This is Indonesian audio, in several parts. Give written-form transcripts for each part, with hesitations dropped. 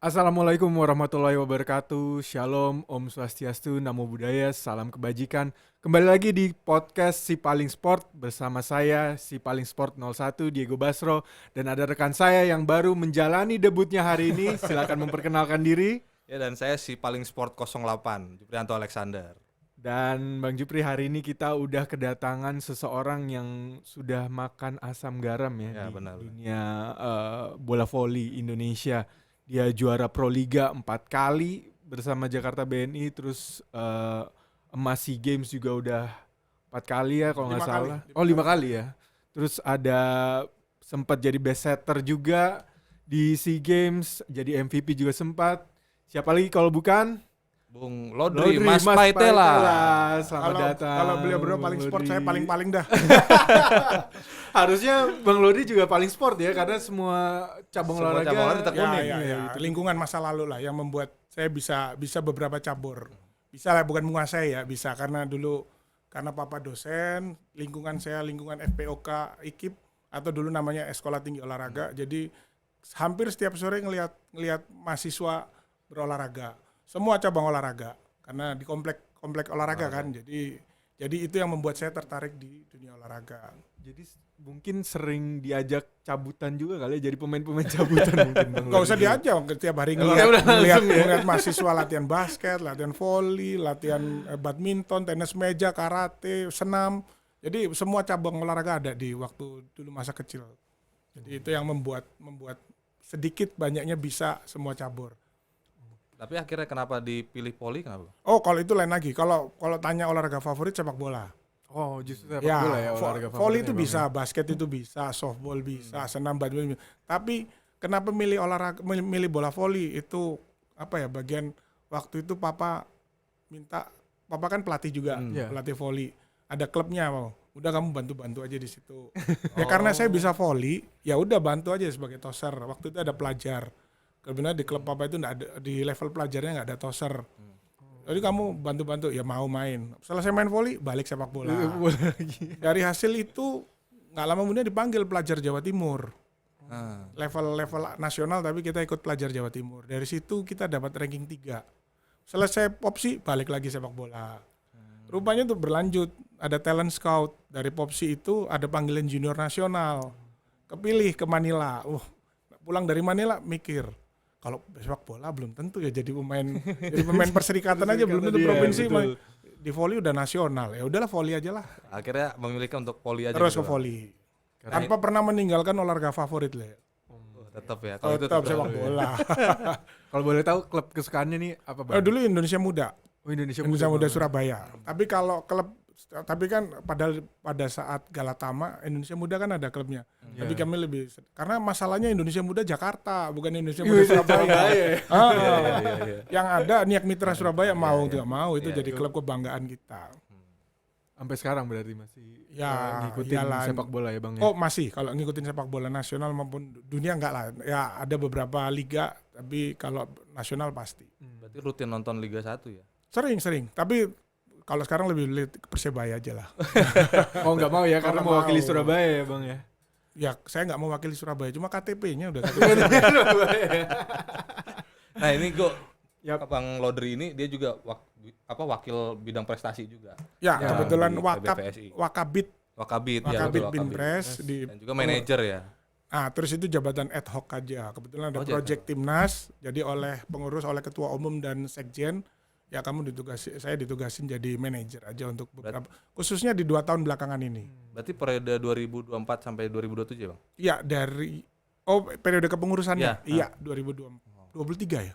Assalamualaikum warahmatullahi wabarakatuh. Shalom, Om Swastiastu, Namo Buddhaya, salam kebajikan. Kembali lagi di podcast Si Paling Sport bersama saya, Si Paling Sport 01, Diego Basro. Dan ada rekan saya yang baru menjalani debutnya hari ini. Silakan memperkenalkan diri. Ya, dan saya Si Paling Sport 08, Juprianto Alexander. Dan Bang Jupri, hari ini kita udah kedatangan seseorang yang sudah makan asam garam ya, di benar. dunia bola voli Indonesia. Dia juara Proliga 4 kali bersama Jakarta BNI, terus emas SEA Games juga udah 4 kali ya kalau nggak salah. 5 kali ya. Terus ada sempat jadi best setter juga di SEA Games, jadi MVP juga sempat. Siapa lagi kalau bukan? Bung Lodri, Mas Paitela. Selamat datang. Kalau beliau berdua paling sport, saya paling dah. Harusnya Bang Lodri juga paling sport ya, karena semua cabang olahraga ditekunin. Itu lingkungan masa lalu lah yang membuat saya bisa beberapa cabur. Bisa lah, bukan menguasai ya, bisa karena papa dosen, lingkungan saya lingkungan FPOK IKIP atau dulu namanya Sekolah Tinggi Olahraga. Jadi hampir setiap sore ngelihat mahasiswa berolahraga. Semua cabang olahraga karena di komplek olahraga kan. Jadi itu yang membuat saya tertarik di dunia olahraga. Jadi mungkin sering diajak cabutan juga kali ya, jadi pemain-pemain cabutan mungkin Bang. Gak usah diajak, tiap hari ngeliat mahasiswa latihan basket, latihan volley, latihan badminton, tenis meja, karate, senam. Jadi semua cabang olahraga ada di waktu dulu masa kecil. Jadi itu yang membuat sedikit banyaknya bisa semua cabur. Tapi akhirnya kenapa dipilih voli, kenapa? Oh, kalau itu lain lagi. Kalau tanya olahraga favorit, sepak bola. Oh, justru sepak bola ya olahraga favorit. Volley itu bisa, basket itu bisa, softball bisa, senam badminton. Tapi kenapa milih bola volley itu bagian waktu itu papa kan pelatih juga, pelatih volley. Ada klubnya, udah kamu bantu aja di situ. Ya karena saya bisa volley, ya udah bantu aja sebagai toser. Waktu itu ada pelajar. Karena di klub papa itu nggak ada, di level pelajarnya nggak ada toser. Jadi kamu bantu-bantu, ya mau main. Selesai main voli, balik sepak bola. Dari hasil itu nggak lama kemudian dipanggil pelajar Jawa Timur. Level nasional, tapi kita ikut pelajar Jawa Timur. Dari situ kita dapat ranking 3. Selesai Popsi, balik lagi sepak bola. Rupanya tuh berlanjut. Ada talent scout. Dari Popsi itu ada panggilan junior nasional. Kepilih ke Manila. Pulang dari Manila mikir, kalau sepak bola belum tentu ya jadi pemain perserikatan aja, belum tentu provinsi. Di voli udah nasional, ya udahlah voli aja lah. Akhirnya memilihkan untuk voli aja. Terus ke voli. Tanpa pernah meninggalkan olahraga favorit lah. Tetap ya. Kalau itu tetap sepak bola. Kalau boleh tahu klub kesukaannya nih apa Bang? Dulu Indonesia Muda. Oh, Indonesia Muda Surabaya. Tapi kan pada saat Galatama Indonesia Muda kan ada klubnya. Tapi kami lebih karena masalahnya Indonesia Muda Jakarta bukan Indonesia Muda Surabaya. Yang ada Niak Mitra Surabaya tidak mau itu jadi klub kebanggaan kita. Sampai sekarang berarti masih ngikutin sepak bola ya Bang ya? Oh masih, kalau ngikutin sepak bola nasional maupun dunia enggak lah. Ya ada beberapa liga, tapi kalau nasional pasti. Berarti rutin nonton Liga 1 ya? Sering. Tapi kalau sekarang lebih Persebaya aja lah. Oh nggak mau ya, karena mau wakili Surabaya ya Bang ya? Ya saya nggak mau wakili Surabaya, cuma KTP-nya udah. Nah ini Bang Lodri ini dia juga wakil bidang prestasi juga. Ya kebetulan Wakabit Binpres dan juga manajer ya. Terus itu jabatan ad hoc aja. Kebetulan ada project timnas, jadi oleh ketua umum dan sekjen. Ya saya ditugasin jadi manajer aja untuk beberapa, khususnya di 2 tahun belakangan ini. Berarti periode 2024 sampai 2027 ya Bang? Iya periode kepengurusannya. Iya 2023 ya.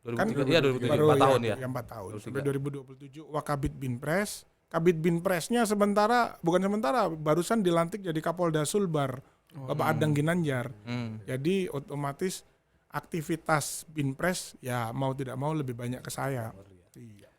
2023 iya 2023 4 tahun ya. 4 tahun sampai 2027 Wakabit Binpres. Kabit Binpresnya barusan dilantik jadi Kapolda Sulbar, Bapak Adang Ginanjar. Jadi otomatis aktivitas Binpres ya mau tidak mau lebih banyak ke saya. Iya.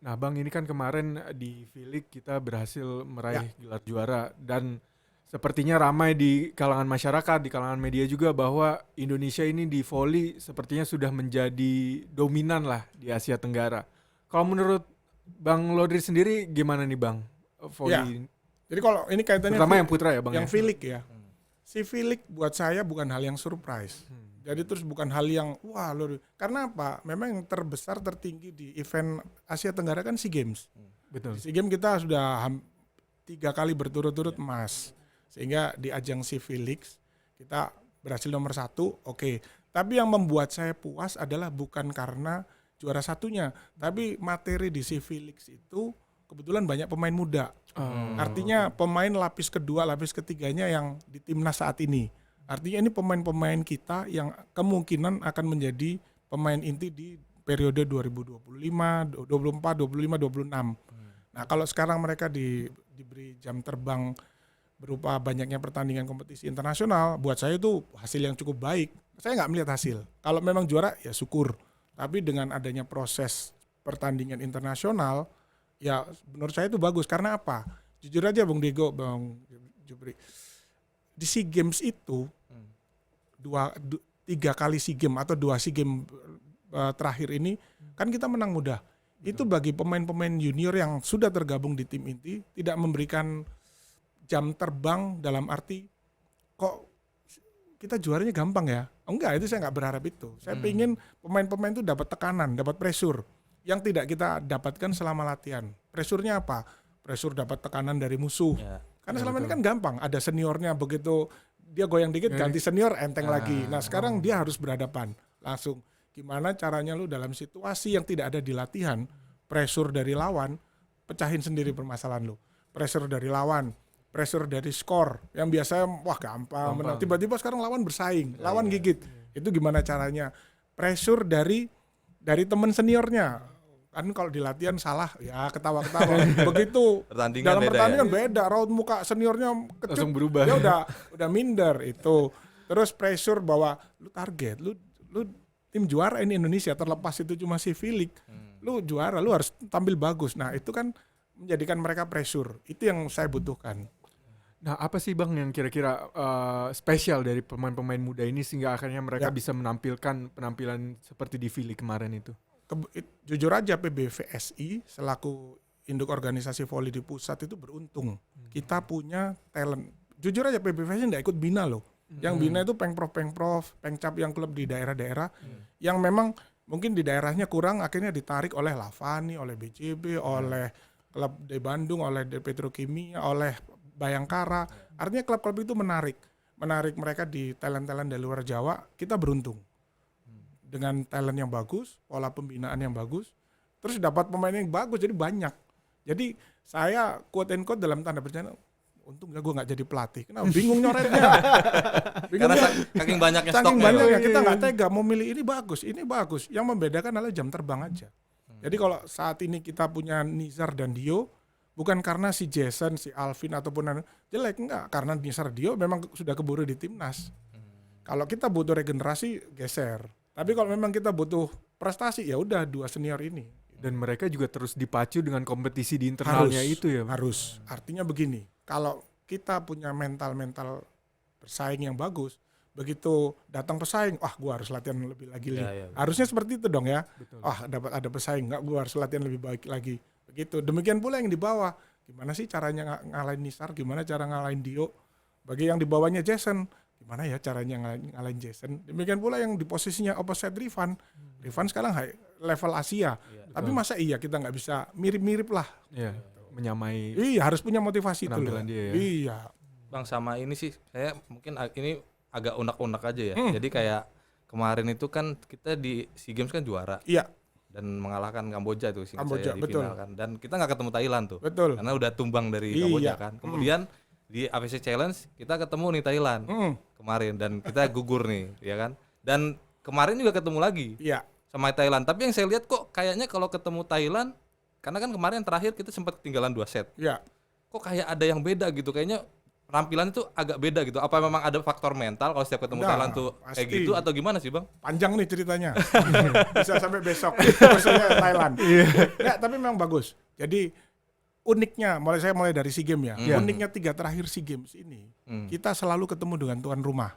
Nah Bang, ini kan kemarin di V-League kita berhasil meraih gelar juara, dan sepertinya ramai di kalangan masyarakat, di kalangan media juga, bahwa Indonesia ini di voli sepertinya sudah menjadi dominan lah di Asia Tenggara. Kalau menurut Bang Lodri sendiri gimana nih Bang? Voli. Jadi kalau ini kaitannya terutama yang putra ya Bang. Yang V-League ya. CV League buat saya bukan hal yang surprise. Jadi terus bukan hal yang wah luar. Karena apa? Memang yang terbesar tertinggi di event Asia Tenggara kan SEA Games. Betul. Di SEA Games kita sudah 3 kali berturut-turut emas. Sehingga di ajang CV League kita berhasil nomor 1, oke. Tapi yang membuat saya puas adalah bukan karena juara satunya, tapi materi di CV League itu kebetulan banyak pemain muda. Artinya pemain lapis kedua, lapis ketiganya yang di timnas saat ini. Artinya ini pemain-pemain kita yang kemungkinan akan menjadi pemain inti di periode 2025, 24, 25, 26. Nah kalau sekarang mereka diberi jam terbang berupa banyaknya pertandingan kompetisi internasional, buat saya itu hasil yang cukup baik. Saya nggak melihat hasil. Kalau memang juara ya syukur. Tapi dengan adanya proses pertandingan internasional, ya menurut saya itu bagus. Karena apa? Jujur aja Bung Diego, Bang Jupri, di SEA Games itu 3 kali SEA Games atau 2 SEA Games terakhir ini kan kita menang mudah. Itu bagi pemain-pemain junior yang sudah tergabung di tim inti tidak memberikan jam terbang dalam arti kok kita juaranya gampang ya. Enggak, itu saya nggak berharap itu. Saya ingin pemain-pemain itu dapat tekanan, dapat pressure yang tidak kita dapatkan selama latihan. Pressure-nya apa? Pressure dapat tekanan dari musuh. Ya. Karena selama ini kan gampang, ada seniornya, begitu dia goyang dikit ganti senior enteng lagi. Nah sekarang dia harus berhadapan langsung. Gimana caranya lu dalam situasi yang tidak ada di latihan, pressure dari lawan, pecahin sendiri permasalahan lu. Pressure dari lawan, pressure dari skor yang biasanya wah gampang. Menang. Tiba-tiba sekarang lawan bersaing, lawan gigit. Itu gimana caranya? Pressure dari teman seniornya. Kan kalau di latihan salah ya ketawa-ketawa. Begitu dalam pertandingan beda, raut muka seniornya kecut, langsung berubah. dia udah minder itu. Terus pressure bahwa lu target, lu tim juara ini Indonesia, terlepas itu cuma CV League. Lu juara, lu harus tampil bagus. Nah, itu kan menjadikan mereka pressure. Itu yang saya butuhkan. Nah, apa sih Bang yang kira-kira spesial dari pemain-pemain muda ini sehingga akhirnya mereka bisa menampilkan penampilan seperti di V-League kemarin itu? Jujur aja PBVSI selaku induk organisasi voli di pusat itu beruntung. Kita punya talent. Jujur aja PBVSI nggak ikut bina loh. Yang bina itu pengprov, pengcap yang klub di daerah-daerah yang memang mungkin di daerahnya kurang, akhirnya ditarik oleh Lavani, oleh BJB, oleh klub di Bandung, oleh Petrokimia, oleh Bayangkara. Artinya klub-klub itu menarik mereka di talent-talent dari luar Jawa. Kita beruntung dengan talent yang bagus, pola pembinaan yang bagus, terus dapat pemain yang bagus, jadi banyak. Jadi saya quote and quote dalam tanda bercanda, untung gue nggak jadi pelatih. Kenapa? Bingung nyoretnya. Karena saking banyaknya stoknya. Saking banyaknya kita nggak tega mau milih ini bagus. Yang membedakan adalah jam terbang aja. Jadi kalau saat ini kita punya Nizar dan Dio, bukan karena si Jason, si Alvin ataupun jelek, enggak. Karena Nizar Dio memang sudah keburu di timnas. Kalau kita butuh regenerasi, geser. Tapi kalau memang kita butuh prestasi, ya udah 2 senior ini. Dan mereka juga terus dipacu dengan kompetisi di internalnya itu ya Bang? Harus. Artinya begini, kalau kita punya mental bersaing yang bagus, begitu datang pesaing, gue harus latihan lebih lagi. Harusnya seperti itu dong ya. Betul. Dapat ada pesaing, gue harus latihan lebih baik lagi. Begitu. Demikian pula yang di bawah. Gimana sih caranya ngalahin Nisar? Gimana cara ngalahin Dio? Bagi yang di bawahnya Jason, gimana ya caranya ngalahin Jason? Demikian pula yang di posisinya opposite Rifan. Rifan sekarang level Asia. Tapi masa iya kita nggak bisa mirip-mirip lah. Iya, menyamai. Iya, harus punya motivasi itu loh. Penampilan dia ya. Iya. Bang, sama ini sih saya mungkin ini agak unek-unek aja ya. Jadi kayak kemarin itu kan kita di SEA Games kan juara. Iya. Dan mengalahkan Kamboja tuh Kamboja, saya di betul. final kan. Dan kita nggak ketemu Thailand tuh. Betul. Karena udah tumbang dari Iya. Kamboja kan. Kemudian di AFC Challenge kita ketemu nih Thailand kemarin dan kita gugur nih, ya kan. Dan kemarin juga ketemu lagi Iya. sama Thailand. Tapi yang saya lihat kok kayaknya kalau ketemu Thailand, karena kan kemarin terakhir kita sempat ketinggalan 2 set. Iya. Kok kayak ada yang beda gitu, kayaknya penampilan itu agak beda gitu. Apa memang ada faktor mental kalau setiap ketemu Nah, Thailand tuh kayak pasti. gitu atau gimana sih Bang? Panjang nih ceritanya. Bisa sampai besok. Maksudnya Thailand. Nggak, tapi memang bagus. Jadi uniknya, saya mulai dari SEA Games ya. Uniknya 3 terakhir SEA Games ini, kita selalu ketemu dengan tuan rumah.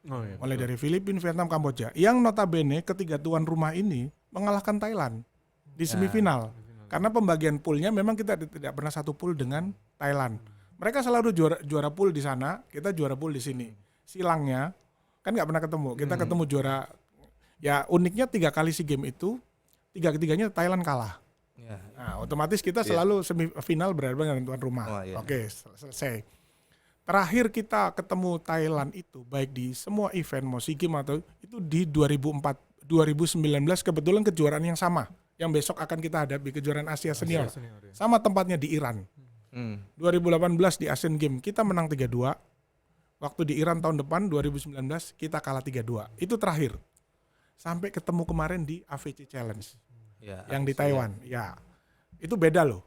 Oh, iya, Mulai dari Filipina, Vietnam, Kamboja. Yang notabene ketiga tuan rumah ini mengalahkan Thailand di semifinal. Karena pembagian poolnya memang kita tidak pernah satu pool dengan Thailand. Mereka selalu juara pool di sana, kita juara pool di sini. silangnya kan nggak pernah ketemu. Kita ketemu juara. Ya uniknya 3 kali SEA Games itu 3-tiganya Thailand kalah. Ya. Nah, otomatis kita selalu semifinal berhadapan dengan tuan rumah. Oh, iya. Oke, selesai. Terakhir kita ketemu Thailand itu baik di semua event mau SEA Games atau itu di 2019 kebetulan kejuaraan yang sama yang besok akan kita hadapi kejuaraan Asia Senior. Ya. Sama tempatnya di Iran. 2018 di Asian Games kita menang 3-2. Waktu di Iran tahun depan 2019 kita kalah 3-2. Itu terakhir. Sampai ketemu kemarin di AVC Challenge. Ya, Yang di Taiwan. Ya. Itu beda loh.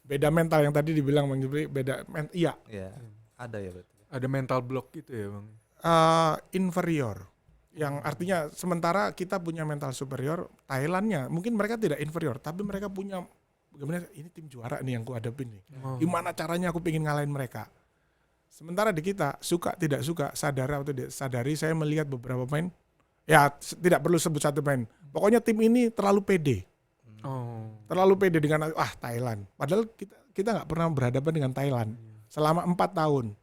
Beda mental yang tadi dibilang Bang Jupri, beda iya. Ya, ada ya berarti. Ada mental block gitu ya Bang. Inferior. Yang artinya sementara kita punya mental superior, Thailandnya mungkin mereka tidak inferior, tapi mereka punya bagaimana ini tim juara nih yang ku hadapin nih. Gimana caranya aku pengen ngalahin mereka. Sementara di kita suka tidak suka, sadar atau tidak sadari saya melihat beberapa pemain ya tidak perlu sebut satu pemain. Pokoknya tim ini terlalu pede. Terlalu pede dengan Thailand. Padahal kita nggak pernah berhadapan dengan Thailand selama 4 tahun.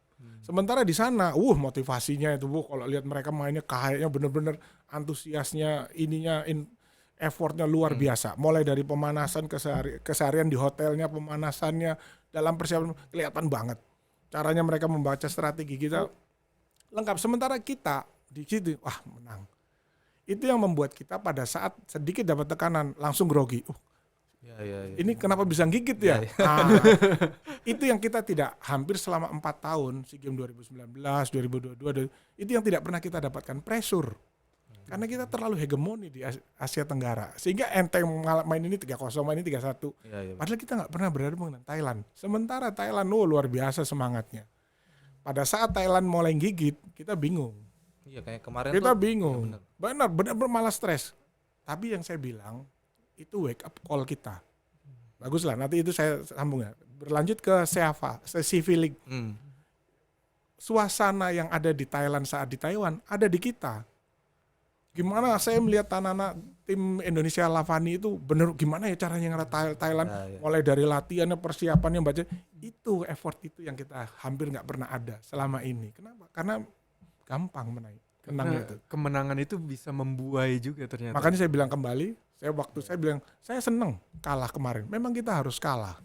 Sementara di sana, motivasinya itu kalau lihat mereka mainnya kayaknya bener-bener antusiasnya, effortnya luar biasa. Mulai dari pemanasan keseharian di hotelnya, pemanasannya dalam persiapan kelihatan banget. Caranya mereka membaca strategi kita lengkap. Sementara kita di situ, menang. Itu yang membuat kita pada saat sedikit dapat tekanan langsung grogi. Ya. Ini kenapa bisa gigit ya? Itu yang kita tidak hampir selama 4 tahun SEA Games 2019, 2022 itu yang tidak pernah kita dapatkan pressure. Karena kita terlalu hegemoni di Asia Tenggara. Sehingga enteng main ini 3-0, main ini 3-1. Padahal kita nggak pernah berhadapan dengan Thailand. Sementara Thailand luar biasa semangatnya. Pada saat Thailand mulai gigit, kita bingung. Iya kayak kemarin Kita tuh, bingung. Ya Benar malah stres. Tapi yang saya bilang itu wake up call kita. Baguslah, nanti itu saya sambung ya. Berlanjut ke CAFA, CV League. Suasana yang ada di Thailand saat di Taiwan ada di kita. Gimana saya melihat anak-anak tim Indonesia Lavani itu bener gimana ya caranya ngerat Thailand mulai dari latihannya, persiapannya, baca itu effort itu yang kita hampir nggak pernah ada selama ini. Kenapa? Karena gampang menang. Kemenangan itu bisa membuai juga ternyata. Makanya saya bilang kembali, saya bilang saya seneng kalah kemarin. Memang kita harus kalah.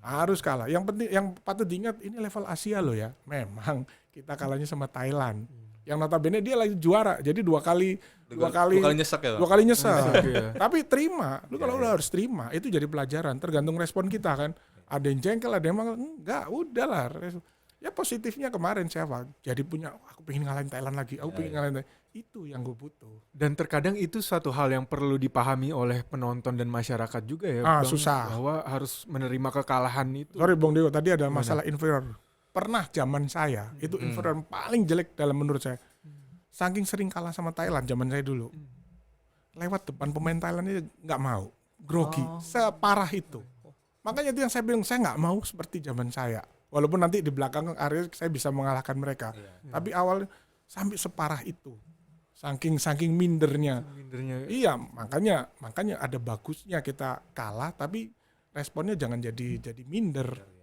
Harus kalah. Yang penting, yang patut diingat ini level Asia loh ya. Memang kita kalahnya sama Thailand. Yang notabene dia lagi juara. Jadi dua kali nyesek ya. Dua kali nyesek. Tapi terima. Lu kalau udah harus terima, itu jadi pelajaran. Tergantung respon kita kan. Ada yang jengkel, ada yang enggak, udahlah. Ya positifnya kemarin siapa? Jadi punya aku pengen ngalahin Thailand lagi. Aku pengen ngalahin Thailand. Itu yang gue butuh. Dan terkadang itu suatu hal yang perlu dipahami oleh penonton dan masyarakat juga ya. Bang, susah. Bahwa harus menerima kekalahan itu. Sorry Bang Dewo, tadi ada masalah inferior. Pernah zaman saya, itu inferior paling jelek dalam menurut saya. Saking sering kalah sama Thailand zaman saya dulu. Lewat depan pemain Thailand ini nggak mau. Grogi. Separah itu. Makanya itu yang saya bilang, saya nggak mau seperti zaman saya. Walaupun nanti di belakang area saya bisa mengalahkan mereka. Tapi awal sampai separah itu. Saking mindernya. Iya, makanya ada bagusnya kita kalah tapi responnya jangan jadi minder.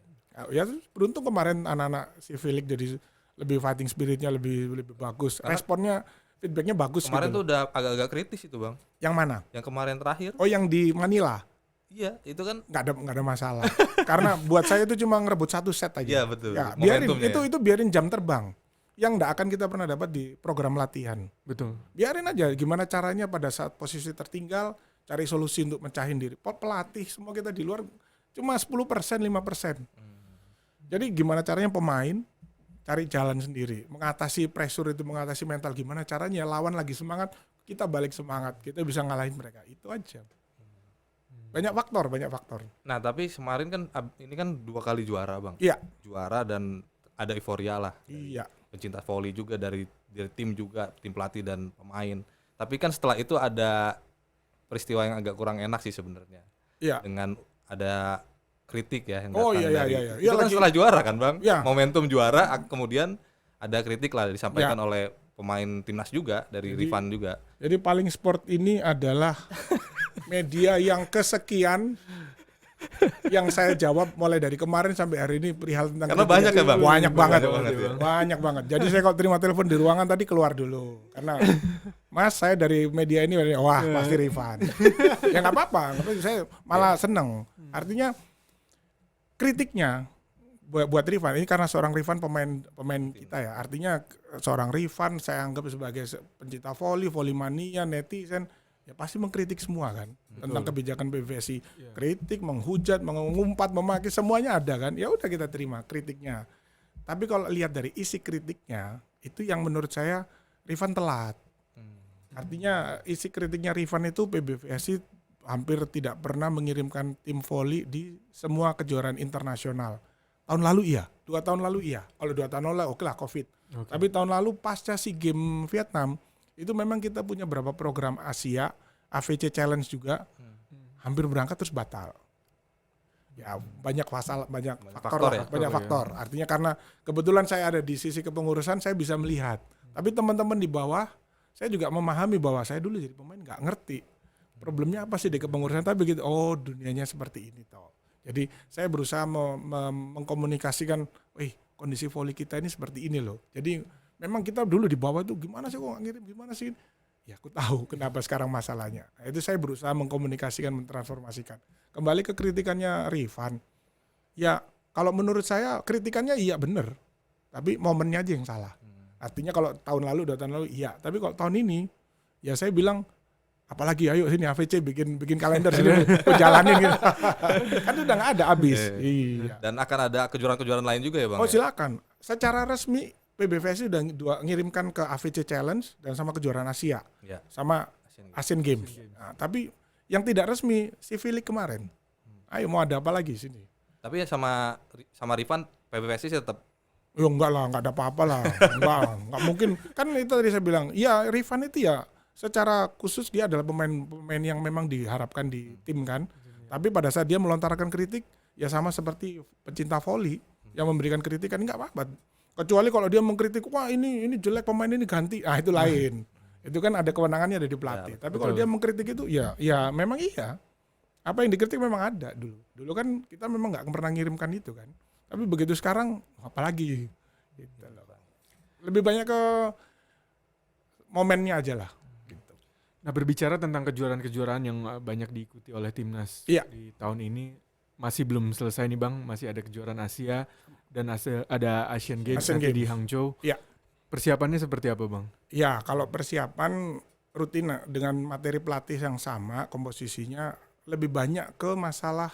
Ya beruntung kemarin anak-anak si Felix jadi lebih fighting spiritnya lebih bagus. Responnya feedbacknya bagus. Kemarin gitu. tuh udah agak-agak kritis itu Bang. Yang mana? Yang kemarin terakhir. Oh yang di Manila. Iya, itu kan nggak ada masalah. Karena buat saya itu cuma ngerebut 1 set aja. Iya betul. Ya, biarin itu biarin jam terbang. Yang nggak akan kita pernah dapat di program latihan. Betul. Biarin aja gimana caranya pada saat posisi tertinggal cari solusi untuk mecahin diri. Pelatih semua kita di luar cuma 10%, 5%. Jadi gimana caranya pemain cari jalan sendiri, mengatasi pressure itu, mengatasi mental, gimana caranya lawan lagi semangat, kita balik semangat, kita bisa ngalahin mereka. Itu aja. Banyak faktor. Nah, tapi kemarin kan ini kan 2 kali juara, Bang. Iya. Juara dan ada euforia lah. Iya. Pencinta volley juga dari tim juga, tim pelatih dan pemain. Tapi kan setelah itu ada peristiwa yang agak kurang enak sih sebenarnya. Iya. Dengan ada kritik ya yang Oh datang iya. itu kan setelah juara kan Bang, momentum juara kemudian ada kritik lah disampaikan oleh pemain timnas juga dari Rifan juga. Jadi paling sport ini adalah media yang kesekian yang saya jawab mulai dari kemarin sampai hari ini perihal tentang Karena kritik banyak itu ya, Bang? banyak banget, ya. banyak banget. Jadi saya kalau terima telepon di ruangan tadi keluar dulu karena Mas saya dari media ini wah pasti Rifan. Ya nggak apa-apa, tapi saya malah seneng. Artinya kritiknya buat Rifan ini karena seorang Rifan pemain kita ya. Artinya seorang Rifan saya anggap sebagai pencinta voli mania, netizen ya pasti mengkritik semua kan tentang kebijakan PBVSI. Kritik, menghujat, mengumpat, memaki semuanya ada kan. Ya udah kita terima kritiknya. Tapi kalau lihat dari isi kritiknya itu yang menurut saya Rifan telat. Artinya isi kritiknya Rifan itu PBVSI hampir tidak pernah mengirimkan tim voli di semua kejuaraan internasional. Tahun lalu iya, 2 tahun lalu iya. Kalau 2 tahun lalu oke lah COVID. Tapi tahun lalu pasca SEA Games Vietnam itu memang kita punya beberapa program Asia, AVC Challenge juga, hampir berangkat terus batal. Ya banyak faktor faktor ya? faktor. Artinya karena kebetulan saya ada di sisi kepengurusan, saya bisa melihat. Tapi teman-teman di bawah, saya juga memahami bahwa saya dulu jadi pemain nggak ngerti problemnya apa sih di kepengurusan. Tapi begitu, oh dunianya seperti ini toh. Jadi saya berusaha mengkomunikasikan, kondisi voli kita ini seperti ini loh. Jadi memang kita dulu di bawah itu gimana sih kok nggak ngirim, gimana sih? Ya aku tahu kenapa sekarang masalahnya. Nah, itu saya berusaha mengkomunikasikan, mentransformasikan. Kembali ke kritikannya Rifan. Ya kalau menurut saya kritikannya iya benar. Tapi momennya aja yang salah. Artinya kalau tahun lalu, 2 tahun lalu iya. Tapi kalau tahun ini, ya saya bilang, apalagi ayo sini AVC bikin kalender sini, jalanin gitu. Kan udah nggak ada habis. Iya. Dan akan ada kejuaraan-kejuaraan lain juga ya Bang? Oh silakan. Secara resmi PBVSI udah ngirimkan ke AVC Challenge dan sama kejuaraan Asia, sama Asian Games. Nah, tapi yang tidak resmi si Philip kemarin. Ayo mau ada apa lagi sini? Tapi ya sama Rifan PBVSI sih tetap. Ya enggak lah, enggak ada apa-apa lah. enggak mungkin. Kan itu tadi saya bilang, ya Rifan itu ya secara khusus dia adalah pemain yang memang diharapkan di tim kan. Tapi pada saat dia melontarkan kritik, ya sama seperti pecinta voli yang memberikan kritikan, enggak apa-apa. Kecuali kalau dia mengkritik, wah ini jelek pemain ini ganti, itu lain. Itu kan ada kewenangannya ada di pelatih. Tapi kalau dia mengkritik itu, ya memang iya. Apa yang dikritik memang ada dulu. Dulu kan kita memang nggak pernah ngirimkan itu kan. Tapi begitu sekarang, apalagi. Gitu loh. Lebih banyak ke momennya aja lah. Gitu. Nah berbicara tentang kejuaraan-kejuaraan yang banyak diikuti oleh timnas di tahun ini, masih belum selesai nih Bang, masih ada kejuaraan Asia dan ada Asian Games nanti di Hangzhou. Iya. Persiapannya seperti apa Bang? Ya kalau persiapan rutin dengan materi pelatih yang sama, komposisinya lebih banyak ke masalah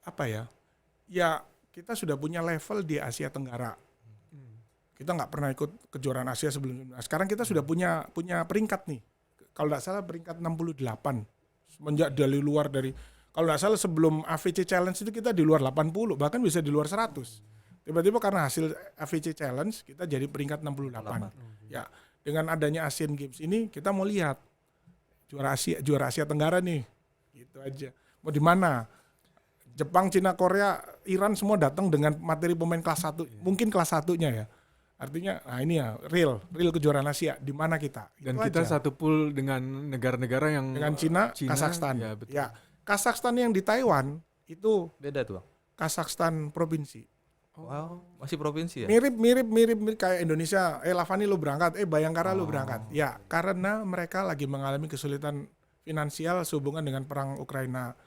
apa ya? Ya kita sudah punya level di Asia Tenggara. Kita nggak pernah ikut kejuaraan Asia sebelumnya. Sekarang kita sudah punya peringkat nih. Kalau nggak salah peringkat 68. Semenjak kalau nggak salah sebelum AVC Challenge itu kita di luar 80, bahkan bisa di luar 100. Tiba-tiba karena hasil AVC Challenge kita jadi peringkat 68. Ya, dengan adanya Asian Games ini kita mau lihat juara Asia Tenggara nih. Gitu aja. Mau di mana? Jepang, Cina, Korea, Iran semua datang dengan materi pemain kelas 1. Mungkin kelas 1-nya ya. Artinya, ini ya real kejuaraan Asia di mana kita. Dan itu kita aja. satu pool dengan negara-negara yang Dengan Cina, Kazakhstan. Ya, betul. Ya, Kazakhstan yang di Taiwan itu Beda tuh Bang? Kazakhstan provinsi. Wow, masih provinsi ya? Mirip kayak Indonesia. Lavani lu berangkat, Bayangkara lu berangkat. Ya, karena mereka lagi mengalami kesulitan finansial sehubungan dengan perang Ukraina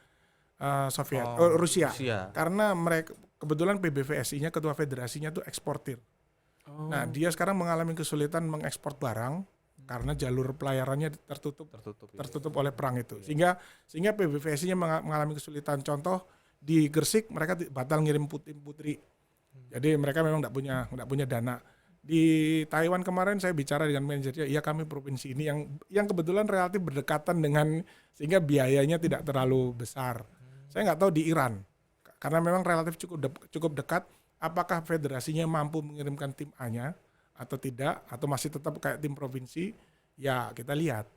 Rusia. Karena mereka kebetulan PBVSI-nya ketua federasinya tuh eksportir. Nah, dia sekarang mengalami kesulitan mengekspor barang karena jalur pelayarannya tertutup oleh perang itu. Sehingga PBVSI-nya mengalami kesulitan. Contoh di Gresik mereka batal ngirim putri. Jadi mereka memang enggak punya dana. Di Taiwan kemarin saya bicara dengan manajernya, iya kami provinsi ini yang kebetulan relatif berdekatan dengan sehingga biayanya tidak terlalu besar. Saya nggak tahu di Iran karena memang relatif cukup dekat. Apakah federasinya mampu mengirimkan tim A-nya atau tidak, atau masih tetap kayak tim provinsi? Ya kita lihat.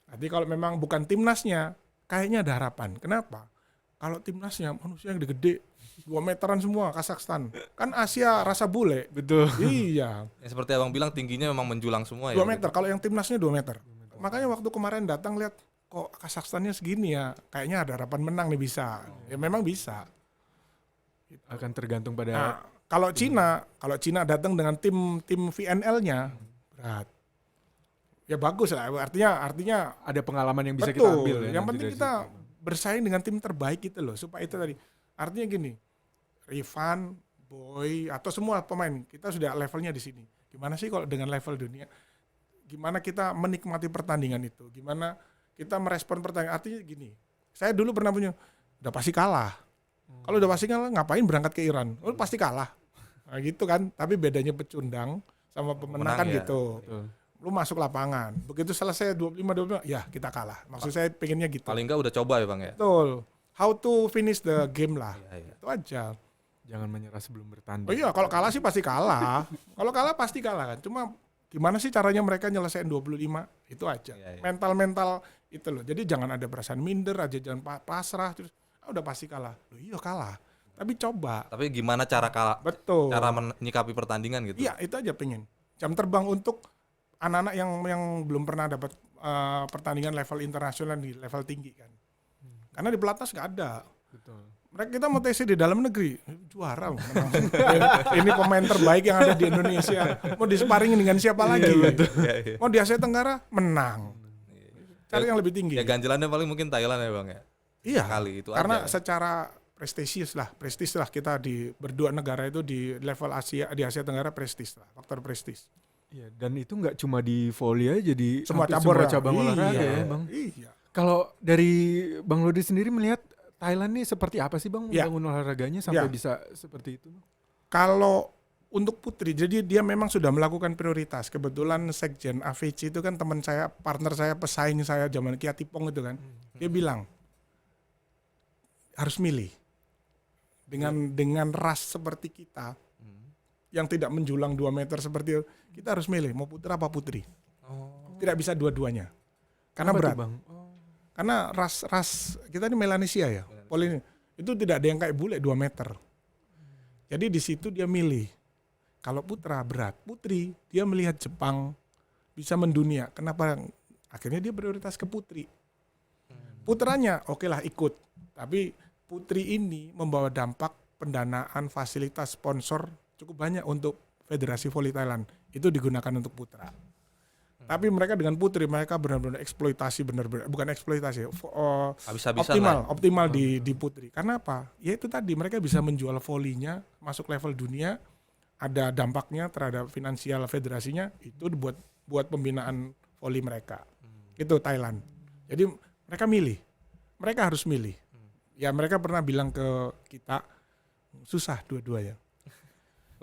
Nanti kalau memang bukan timnasnya, kayaknya ada harapan. Kenapa? Kalau timnasnya manusia yang gede, 2 meteran semua Kazakhstan. Kan Asia rasa bule. Betul. Iya. Ya, seperti Abang bilang tingginya memang menjulang semua 2 ya. meter. Kalau yang timnasnya 2 meter. Makanya waktu kemarin datang lihat kok Kazakhstannya segini ya, kayaknya ada harapan menang nih bisa. Ya memang bisa. Akan tergantung pada Nah, kalau Cina datang dengan tim VNL-nya berat. Ya bagus lah, artinya ada pengalaman yang bisa kita betul. ambil ya. Yang nanti penting dari kita situ. bersaing dengan tim terbaik gitu loh, supaya itu tadi. Artinya gini, Rifan, Boy atau semua pemain kita sudah levelnya di sini. Gimana sih kalau dengan level dunia? Gimana kita menikmati pertandingan itu? Gimana kita merespon pertandingan? Artinya gini, saya dulu pernah punya, udah pasti kalah. Kalau udah pasti kalah, ngapain berangkat ke Iran? Oh, pasti kalah. Nah, gitu kan. Tapi bedanya pecundang sama pemenang kan ya. gitu. Betul. Lu masuk lapangan, begitu selesai 25, ya kita kalah. Maksud saya pengennya gitu. Paling enggak udah coba ya Bang ya. Betul. How to finish the game lah. Iya. Itu aja. Jangan menyerah sebelum bertanding. Oh iya, kalau kalah sih pasti kalah. Kalau kalah pasti kalah kan. Cuma gimana sih caranya mereka nyelesain 25? Itu aja. Iya. Mental-mental itu loh. Jadi jangan ada perasaan minder aja, jangan pasrah terus udah pasti kalah. Loh iya kalah. Tapi coba. Tapi gimana cara Betul. menyikapi pertandingan gitu. Iya, itu aja pengen. Jam terbang untuk anak-anak yang belum pernah dapat pertandingan level internasional di level tinggi kan. Karena di pelatnas nggak ada. Betul. Mereka kita mau tes di dalam negeri, juara loh. Ini pemain terbaik yang ada di Indonesia. Mau disparingin dengan siapa lagi? Iya. Mau di Asia Tenggara menang. Cari yang lebih tinggi. Ya ganjilannya paling mungkin Thailand ya Bang ya. Iya. Kali itu Karena aja. secara prestis lah kita di berdua negara itu di level Asia di Asia Tenggara prestis lah, faktor prestis. Iya, dan itu nggak cuma di volley aja, di Semua hampir cabur semua ya. cabang olahraga Iya. ya, Bang. Iya. Kalau dari Bang Lodi sendiri melihat Thailand nih seperti apa sih Bang Ya. membangun olahraganya sampai Ya. bisa seperti itu, Bang? Kalau untuk putri, jadi dia memang sudah melakukan prioritas. Kebetulan Sekjen AVC itu kan teman saya, partner saya, pesaing saya zaman Kia Tipong itu kan. Dia bilang harus milih dengan ras seperti kita yang tidak menjulang 2 meter seperti itu, kita harus milih mau putra apa putri. Tidak bisa dua-duanya. Karena Apa tuh, berat. Bang? Oh. Karena ras kita ini Melanesia ya. Itu tidak ada yang kayak bule 2 meter. Jadi di situ dia milih. Kalau putra berat, putri dia melihat Jepang bisa mendunia. Kenapa akhirnya dia prioritas ke putri? Putranya oke lah ikut, tapi putri ini membawa dampak pendanaan, fasilitas, sponsor cukup banyak untuk Federasi Voli Thailand. Itu digunakan untuk putra. Tapi mereka dengan putri mereka benar-benar eksploitasi, benar-benar bukan eksploitasi, Habis-habisan lah. optimal di putri. Karena apa? Ya itu tadi mereka bisa menjual volinya masuk level dunia, ada dampaknya terhadap finansial federasinya, itu buat pembinaan voli mereka. Itu Thailand. Jadi mereka harus milih. Ya mereka pernah bilang ke kita susah dua-duanya.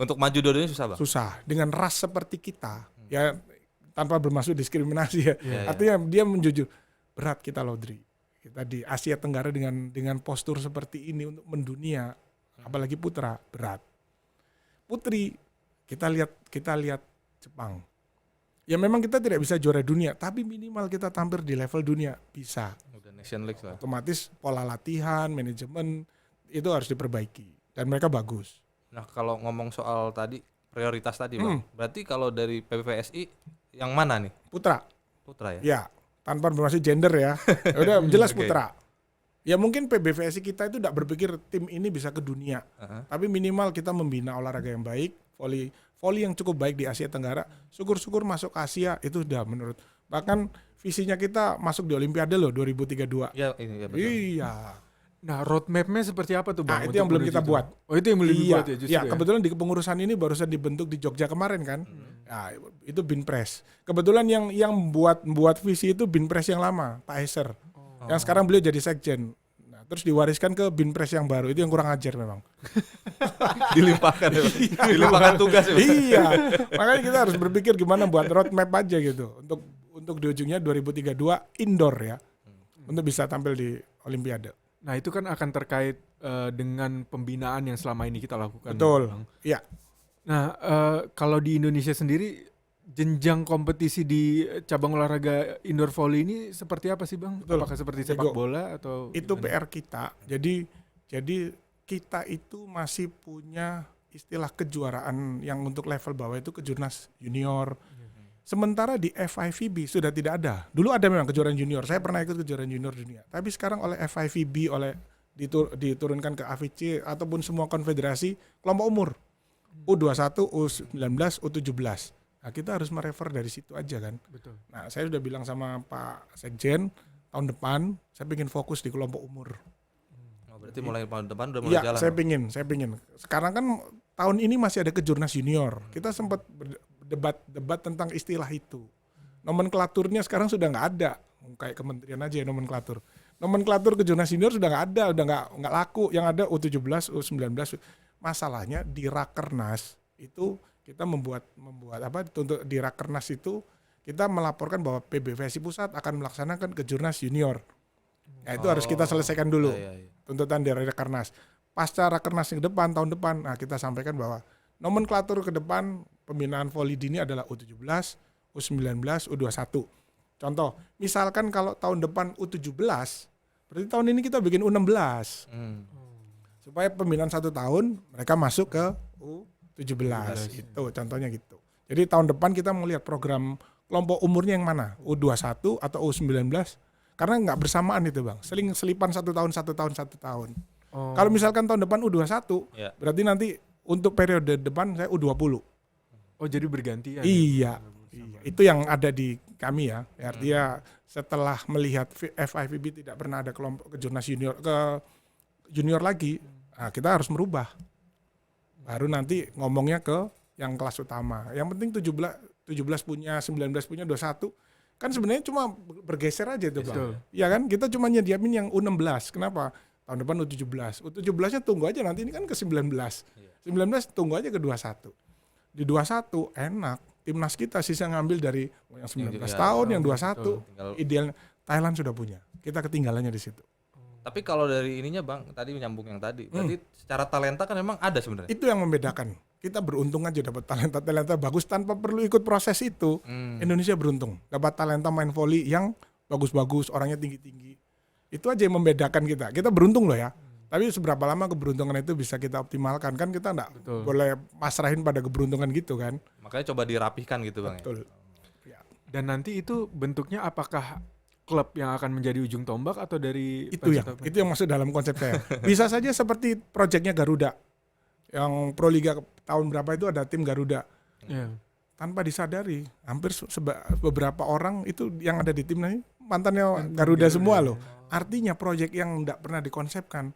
Untuk maju dua-duanya susah Bang. Susah dengan ras seperti kita, ya tanpa bermaksud diskriminasi ya. Iya, Artinya dia menjujur berat kita Lodri. Kita di Asia Tenggara dengan postur seperti ini untuk mendunia, apalagi putra berat. Putri kita lihat Jepang. Ya memang kita tidak bisa juara dunia, tapi minimal kita tampil di level dunia bisa. Udah Nation League lah. Otomatis pola latihan, manajemen itu harus diperbaiki dan mereka bagus. Nah kalau ngomong soal tadi prioritas tadi Bang, berarti kalau dari PBVSI yang mana nih? Putra. Putra ya? Ya, tanpa bermaksud gender ya. Ya udah jelas Oke. putra. Ya mungkin PBVSI kita itu tidak berpikir tim ini bisa ke dunia. Tapi minimal kita membina olahraga yang baik, voli yang cukup baik di Asia Tenggara. Syukur-syukur masuk ke Asia itu udah menurut. Bahkan visinya kita masuk di Olimpiade loh 2032. Iya, iya betul. Iya. Nah, roadmap-nya seperti apa tuh Bang? Nah, itu yang belum untuk kita menuju buat. itu? Oh, itu yang belum dibuat ya justru Iya, ya? kebetulan di kepengurusan ini barusan dibentuk di Jogja kemarin kan. Nah, itu Binpres. Kebetulan yang buat visi itu Binpres yang lama, Pak Heser. Yang sekarang beliau jadi sekjen. Nah, terus diwariskan ke Binpres yang baru. Itu yang kurang ajar memang. Dilimpahkan ya Bang. Dilimpahkan tugas ya Bang. Iya. Makanya kita harus berpikir gimana buat roadmap aja gitu. Untuk di ujungnya 2032 indoor ya. Untuk bisa tampil di Olimpiade. Nah, itu kan akan terkait dengan pembinaan yang selama ini kita lakukan. Betul. Bang. Iya. Nah, kalau di Indonesia sendiri jenjang kompetisi di cabang olahraga indoor volley ini seperti apa sih Bang? Betul. Apakah seperti sepak Diego, bola atau itu gimana? PR kita. Jadi kita itu masih punya istilah kejuaraan yang untuk level bawah itu kejurnas junior, Sementara di FIVB sudah tidak ada. Dulu ada memang kejuaraan junior. Saya pernah ikut kejuaraan junior dunia. Tapi sekarang oleh FIVB, oleh diturunkan ke AVC ataupun semua konfederasi kelompok umur U21, U19, U17. Nah, kita harus merefer dari situ aja kan. Betul. Nah, saya sudah bilang sama Pak Sekjen, tahun depan saya ingin fokus di kelompok umur. Oh, berarti mulai tahun depan udah mulai Iya, jalan. saya pingin. Sekarang kan tahun ini masih ada kejurnas junior. Kita sempat debat tentang istilah itu. Nomenklaturnya sekarang sudah nggak ada. Kayak kementerian aja ya nomenklatur. Nomenklatur kejurnas junior sudah nggak ada, udah nggak laku. Yang ada U17, U19. Masalahnya di Rakernas itu kita membuat apa? Untuk di Rakernas itu kita melaporkan bahwa PBVSI Pusat akan melaksanakan kejurnas junior. Nah, itu harus kita selesaikan dulu. Iya. Tuntutan dari Rakernas. Pasca Rakernas ke depan, tahun depan, nah kita sampaikan bahwa nomenklatur ke depan pembinaan voli dini adalah U17, U19, U21. Contoh, misalkan kalau tahun depan U17, berarti tahun ini kita bikin U16. Supaya pembinaan 1 tahun, mereka masuk ke U17. Itu contohnya gitu. Jadi tahun depan kita mau lihat program kelompok umurnya yang mana, U21 atau U19, karena nggak bersamaan itu Bang, selipan 1 tahun. Oh. Kalau misalkan tahun depan U21, Ya. berarti nanti untuk periode depan saya U20. Oh, jadi bergantian. Iya. Itu yang ada di kami ya. Artinya setelah melihat FIVB tidak pernah ada kelompok kejurnas junior ke junior lagi, nah kita harus merubah. Baru nanti ngomongnya ke yang kelas utama. Yang penting 17 punya, 19 punya, 21. Kan sebenarnya cuma bergeser aja itu Betul. Bang. Ya kan? Kita cuma nyediamin yang U16. Kenapa? Tahun depan U17. U17-nya tunggu aja nanti ini kan ke 19. 19 tunggu aja ke 21. Di 21 enak. Timnas kita sisa ngambil dari yang 19 tahun, yang 21. Tinggal- Idealnya Thailand sudah punya. Kita ketinggalannya di situ. Tapi kalau dari ininya Bang, tadi menyambung yang tadi. Berarti secara talenta kan memang ada sebenarnya. Itu yang membedakan. Kita beruntung aja dapat talenta bagus tanpa perlu ikut proses itu. Indonesia beruntung dapat talenta main volley yang bagus-bagus, orangnya tinggi-tinggi. Itu aja yang membedakan kita. Kita beruntung loh ya. Tapi seberapa lama keberuntungan itu bisa kita optimalkan, kan kita enggak boleh pasrahin pada keberuntungan gitu kan. Makanya coba dirapihkan gitu Bang. Betul. Dan nanti itu bentuknya apakah klub yang akan menjadi ujung tombak atau dari Itu yang masuk dalam konsep saya. Bisa saja seperti proyeknya Garuda. Yang Pro Liga tahun berapa itu ada tim Garuda. Ya. Tanpa disadari, hampir beberapa orang itu yang ada di tim ini mantannya Garuda semua loh. Artinya proyek yang tidak pernah dikonsepkan.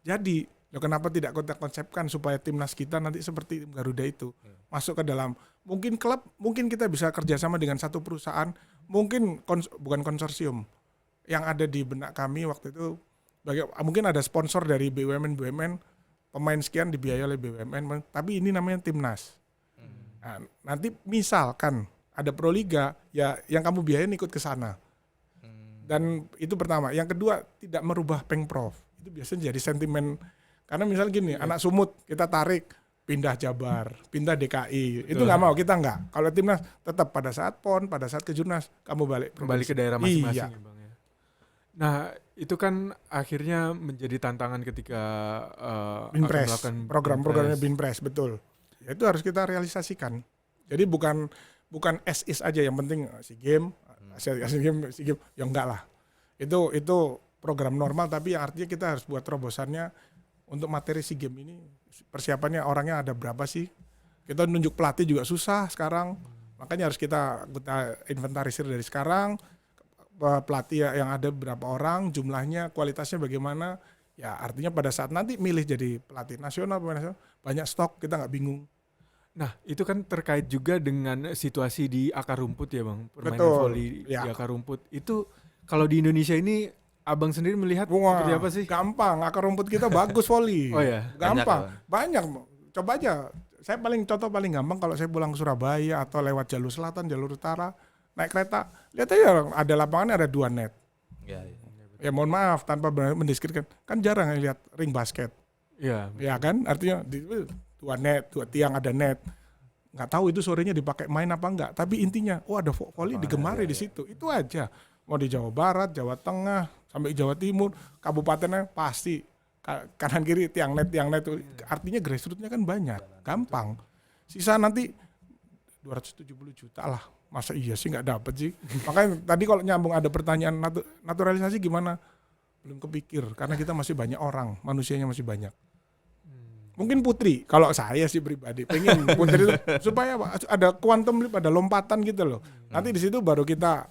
Jadi, kenapa tidak kita konsepkan supaya timnas kita nanti seperti tim Garuda itu masuk ke dalam mungkin klub, mungkin kita bisa kerjasama dengan satu perusahaan, mungkin bukan konsorsium yang ada di benak kami waktu itu. Mungkin ada sponsor dari BUMN, pemain sekian dibiayai oleh BUMN, tapi ini namanya timnas. Nah, nanti misalkan ada Pro Liga, ya yang kamu biayain ikut ke sana. Dan itu pertama. Yang kedua, tidak merubah Pengprov. Itu biasanya jadi sentimen. Karena misal gini, anak Sumut kita tarik, pindah Jabar, pindah DKI. Itu nggak mau, kita nggak. Kalau timnas tetap pada saat PON, pada saat kejurnas, kamu balik. Kembali ke daerah masing-masing Iya. ya Bang ya. Nah, itu kan akhirnya menjadi tantangan ketika Binpres, akan melakukan program-programnya Binpres. Binpres, betul. Ya, itu harus kita realisasikan. Jadi bukan as is aja, yang penting SEA Games, SEA Games, ya enggak lah. Itu program normal, tapi artinya kita harus buat terobosannya untuk materi SEA Games ini. Persiapannya orangnya ada berapa sih? Kita nunjuk pelatih juga susah sekarang. Makanya harus kita inventarisir dari sekarang. Pelatih yang ada berapa orang, jumlahnya, kualitasnya bagaimana. Ya artinya pada saat nanti milih jadi pelatih nasional, pemain nasional, banyak stok, kita nggak bingung. Nah, itu kan terkait juga dengan situasi di akar rumput ya Bang. Permainan Betul, voli ya. di akar rumput. Itu kalau di Indonesia ini Abang sendiri melihat Wah, seperti apa sih? gampang, akar rumput kita bagus voli. Oh ya. Gampang, banyak. Coba aja, saya contoh paling gampang kalau saya pulang ke Surabaya atau lewat jalur selatan, jalur utara, naik kereta, lihat aja ada lapangannya ada 2 net. Ya. Ya mohon maaf tanpa mendeskripsikan, kan jarang yang lihat ring basket. Iya. Ya kan, artinya 2 net, 2 tiang ada net. Nggak tahu itu sorenya dipakai main apa enggak, tapi intinya, ada voli digemari di situ. Itu aja. Mau di Jawa Barat, Jawa Tengah, sampai Jawa Timur, kabupatennya pasti kanan kiri tiang net. Artinya grassroots-nya kan banyak, gampang. Sisa nanti 270 juta lah. Masa iya sih nggak dapet sih? Makanya tadi kalau nyambung ada pertanyaan naturalisasi gimana? Belum kepikir karena kita masih banyak orang, manusianya masih banyak. Mungkin Putri, kalau saya sih pribadi pengen Putri itu supaya ada quantum leap, ada lompatan gitu loh. Nanti di situ baru kita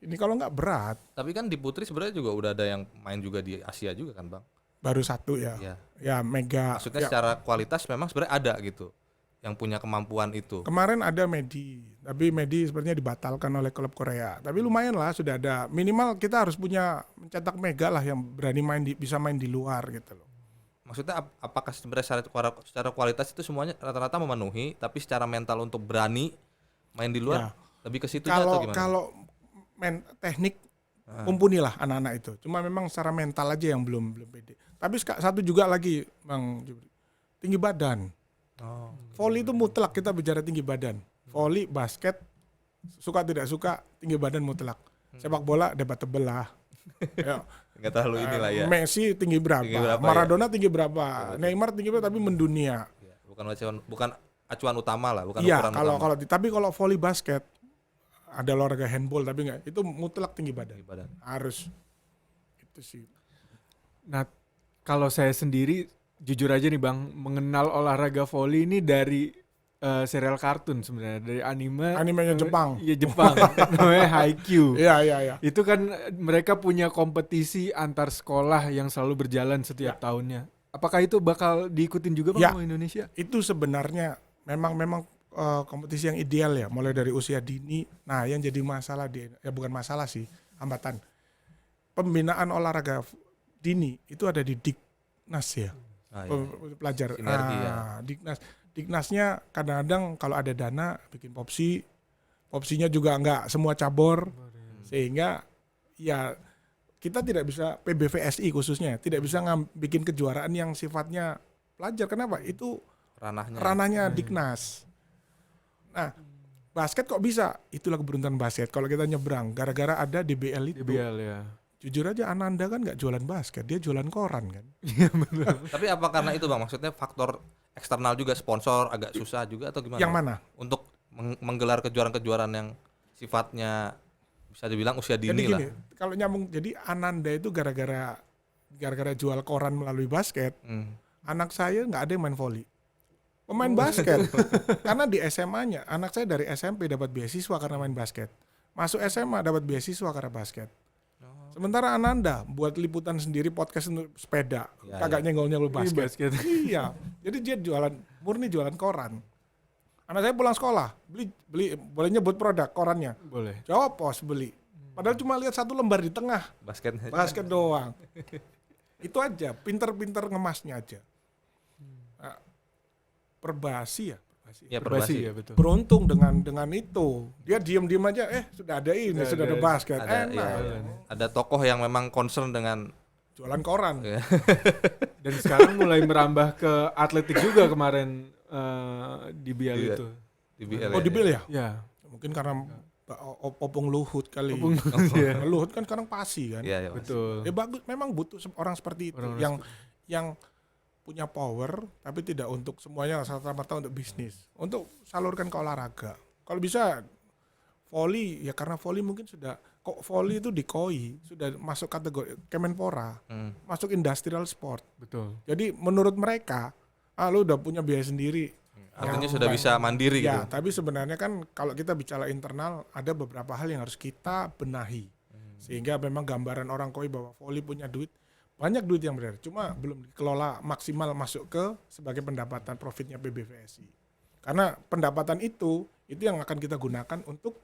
ini kalau nggak berat. Tapi kan di Putri sebenarnya juga udah ada yang main juga di Asia juga kan Bang? Baru satu ya. Iya. Ya Mega. Maksudnya Ya, secara kualitas memang sebenarnya ada gitu yang punya kemampuan itu. kemarin ada Medi, tapi Medi sepertinya dibatalkan oleh klub Korea. Tapi lumayan lah sudah ada. Minimal kita harus punya mencetak Mega lah yang berani bisa main di luar gitu loh. Maksudnya apakah sebenarnya secara kualitas itu semuanya rata-rata memenuhi, tapi secara mental untuk berani main di luar Ya. lebih ke situ atau gimana? Kalau teknik mumpuni lah anak-anak itu. Cuma memang secara mental aja yang belum pede. Tapi satu juga lagi Bang Jupri, tinggi badan. Oh. Volley itu mutlak kita bicara tinggi badan. Volley, basket, suka tidak suka tinggi badan mutlak. Sepak bola debatable lah. Ya. Nggak terlalu inilah ya. Messi tinggi berapa? Tinggi berapa, Maradona tinggi berapa? Neymar tinggi berapa tapi mendunia. Ya, bukan acuan utama lah, bukan Iya, ukuran utama. tapi kalau volley basket ada olahraga handball tapi enggak, itu mutlak tinggi badan. Tinggi badan. Harus. Itu sih. Nah, kalau saya sendiri jujur aja nih Bang, mengenal olahraga volley ini dari serial kartun sebenarnya, dari Animenya Jepang. Iya, Jepang. Namanya Haikyuu. Iya. Itu kan mereka punya kompetisi antar sekolah yang selalu berjalan setiap tahunnya. Apakah itu bakal diikutin juga Bang Ya. sama Indonesia? Itu sebenarnya memang kompetisi yang ideal ya, mulai dari usia dini. Nah, yang jadi masalah bukan masalah sih, hambatan. Pembinaan olahraga dini itu ada di Diknas ya. Ah, iya. Pelajar. Sinergi ya. Diknasnya kadang-kadang kalau ada dana bikin popsinya juga nggak semua cabur, sehingga ya kita tidak bisa PBVSI khususnya tidak bisa bikin kejuaraan yang sifatnya pelajar. Kenapa? Itu ranahnya Diknas. Nah, basket kok bisa? Itulah keberuntungan basket. Kalau kita nyebrang gara-gara ada DBL itu. DBL ya. Jujur aja Ananda kan nggak jualan basket, dia jualan koran kan. Tapi apa karena itu Bang? Maksudnya faktor eksternal juga, sponsor agak susah juga atau gimana? Yang mana? Untuk menggelar kejuaraan-kejuaraan yang sifatnya bisa dibilang usia Jadi dini lah. gini, kalau nyambung, jadi Ananda itu gara-gara jual koran melalui basket, anak saya nggak ada yang main volley. Pemain basket. Karena di SMA-nya, anak saya dari SMP dapat beasiswa karena main basket. Masuk SMA dapat beasiswa karena basket. Sementara Ananda buat liputan sendiri, podcast untuk sepeda, kagak nyenggol-nyenggol basket. Iya, jadi dia murni jualan koran. Anak saya pulang sekolah, beli boleh nyebut produk korannya. Boleh. Jawab pos beli. Padahal cuma lihat satu lembar di tengah, basket doang. Itu aja, pinter-pinter ngemasnya aja. Nah, Perbasi ya. Ya, Perbasi ya, betul. Beruntung dengan itu. Dia diem-diem aja, sudah ada ini, sudah ada basket. Ada, Enak. ada tokoh yang memang concern dengan Jualan koran. Dan sekarang mulai merambah ke atletik juga kemarin di BL Iya. itu. di BL. Oh, di Bill ya? Ya. Mungkin karena Opung Luhut kali. Iya. Luhut kan sekarang Pasi kan. Iya, Betul. Ya bagus, memang butuh orang seperti itu Orang-orang yang punya power tapi tidak untuk semuanya serta-merta untuk bisnis, untuk salurkan ke olahraga. Kalau bisa volley ya, karena volley mungkin volley itu di KOI sudah masuk kategori Kemenpora, masuk industrial sport. Betul. Jadi menurut mereka, lu udah punya biaya sendiri. Artinya sudah bisa mandiri Ya, gitu. tapi sebenarnya kan kalau kita bicara internal ada beberapa hal yang harus kita benahi. Sehingga memang gambaran orang KOI bahwa volley punya duit, banyak duit yang beredar, cuma belum dikelola maksimal masuk ke sebagai pendapatan profitnya PBVSI. Karena pendapatan itu yang akan kita gunakan untuk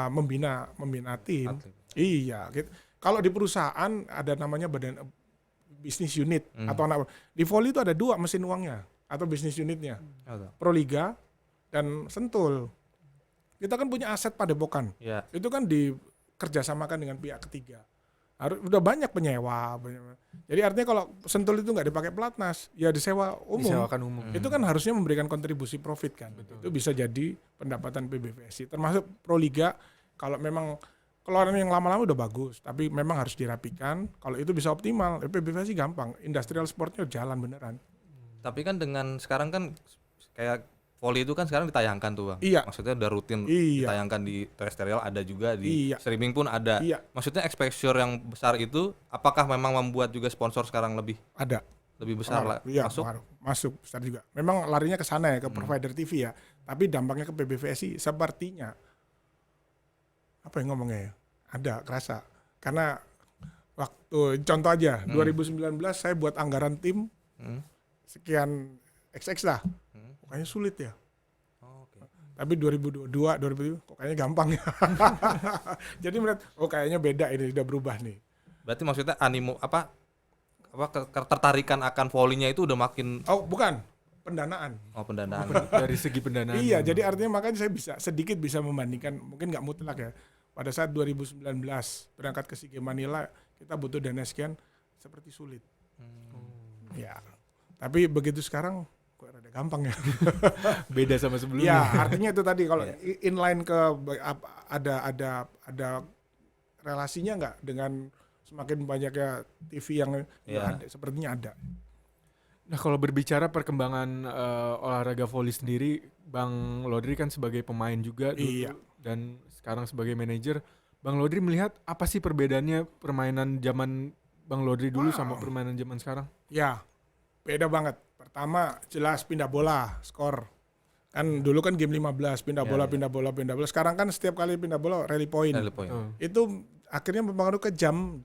membina tim. Iya, gitu. Kalau di perusahaan ada namanya badan bisnis unit atau di volley itu ada 2 mesin uangnya atau bisnis unitnya. Proliga dan Sentul. Kita kan punya aset Padepokan. Ya. Itu kan dikerjasamakan dengan pihak ketiga. Udah banyak penyewa. Jadi artinya kalau Sentul itu nggak dipakai pelatnas, ya disewa umum. Disewakan umum. Itu kan harusnya memberikan kontribusi profit kan. Itu bisa jadi pendapatan PBVSI. Termasuk Proliga, kalau memang keluaran yang lama-lama udah bagus, tapi memang harus dirapikan. Kalau itu bisa optimal, PBVSI gampang. Industrial sportnya jalan beneran. Tapi kan dengan sekarang kan kayak volley itu kan sekarang ditayangkan tuh Bang. Iya. Maksudnya udah rutin Iya. ditayangkan di terestrial, ada juga di Iya. streaming pun ada. Iya. Maksudnya exposure yang besar itu apakah memang membuat juga sponsor sekarang lebih Ada. besar lah Iya, masuk? masuk besar juga. Memang larinya ke sana ya, ke provider TV ya. Tapi dampaknya ke PBVSI sepertinya apa yang ngomongnya ya? Ada kerasa. Karena waktu contoh aja 2019 saya buat anggaran tim sekian XX lah. Kayaknya sulit ya. Oh, oke. Tapi 2022, 2020 kok kayaknya gampang ya. Jadi melihat kayaknya beda ini udah berubah nih. Berarti maksudnya animo ketertarikan akan volley-nya itu udah makin Bukan, pendanaan. pendanaan. Dari segi pendanaan. Iya, jadi artinya makanya saya sedikit bisa membandingkan, mungkin nggak mutlak ya. Pada saat 2019 berangkat ke SEA Games Manila, kita butuh dana sekian, seperti sulit. Ya, tapi begitu sekarang kok rada gampang ya. Beda sama sebelumnya. Ya, artinya itu tadi kalau inline ke ada relasinya nggak dengan semakin banyaknya TV yang ada, sepertinya ada. Nah, kalau berbicara perkembangan olahraga voli sendiri, Bang Lodri kan sebagai pemain juga dulu dan sekarang sebagai manajer, Bang Lodri melihat apa sih perbedaannya permainan zaman Bang Lodri dulu sama permainan zaman sekarang? Ya, beda banget. Pertama jelas pindah bola, skor. Kan dulu kan game 15, pindah bola. Sekarang kan setiap kali pindah bola rally point. Itu akhirnya mempengaruhi ke jam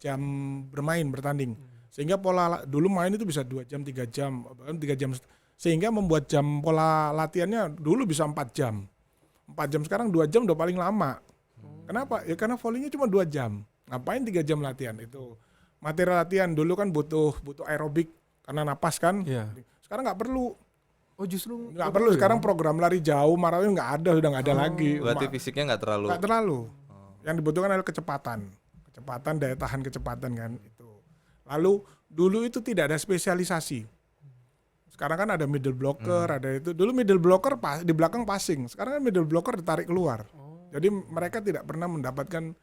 bermain, bertanding. Sehingga pola dulu main itu bisa 2 jam, 3 jam, bahkan 3 jam. Sehingga membuat jam pola latihannya dulu bisa 4 jam. 4 jam sekarang 2 jam udah paling lama. Kenapa? Ya karena volley-nya cuma 2 jam. Ngapain 3 jam latihan itu? Materi latihan dulu kan butuh aerobik karena napas kan. Iya. Sekarang nggak perlu. Oh, justru Nggak perlu. Sekarang program lari jauh, maraton nggak ada, sudah nggak ada lagi. Berarti fisiknya nggak terlalu. Nggak terlalu. Yang dibutuhkan adalah kecepatan, daya tahan kecepatan kan itu. Lalu dulu itu tidak ada spesialisasi. Sekarang kan ada middle blocker, ada itu. Dulu middle blocker di belakang passing. Sekarang kan middle blocker ditarik keluar. Jadi mereka tidak pernah mendapatkan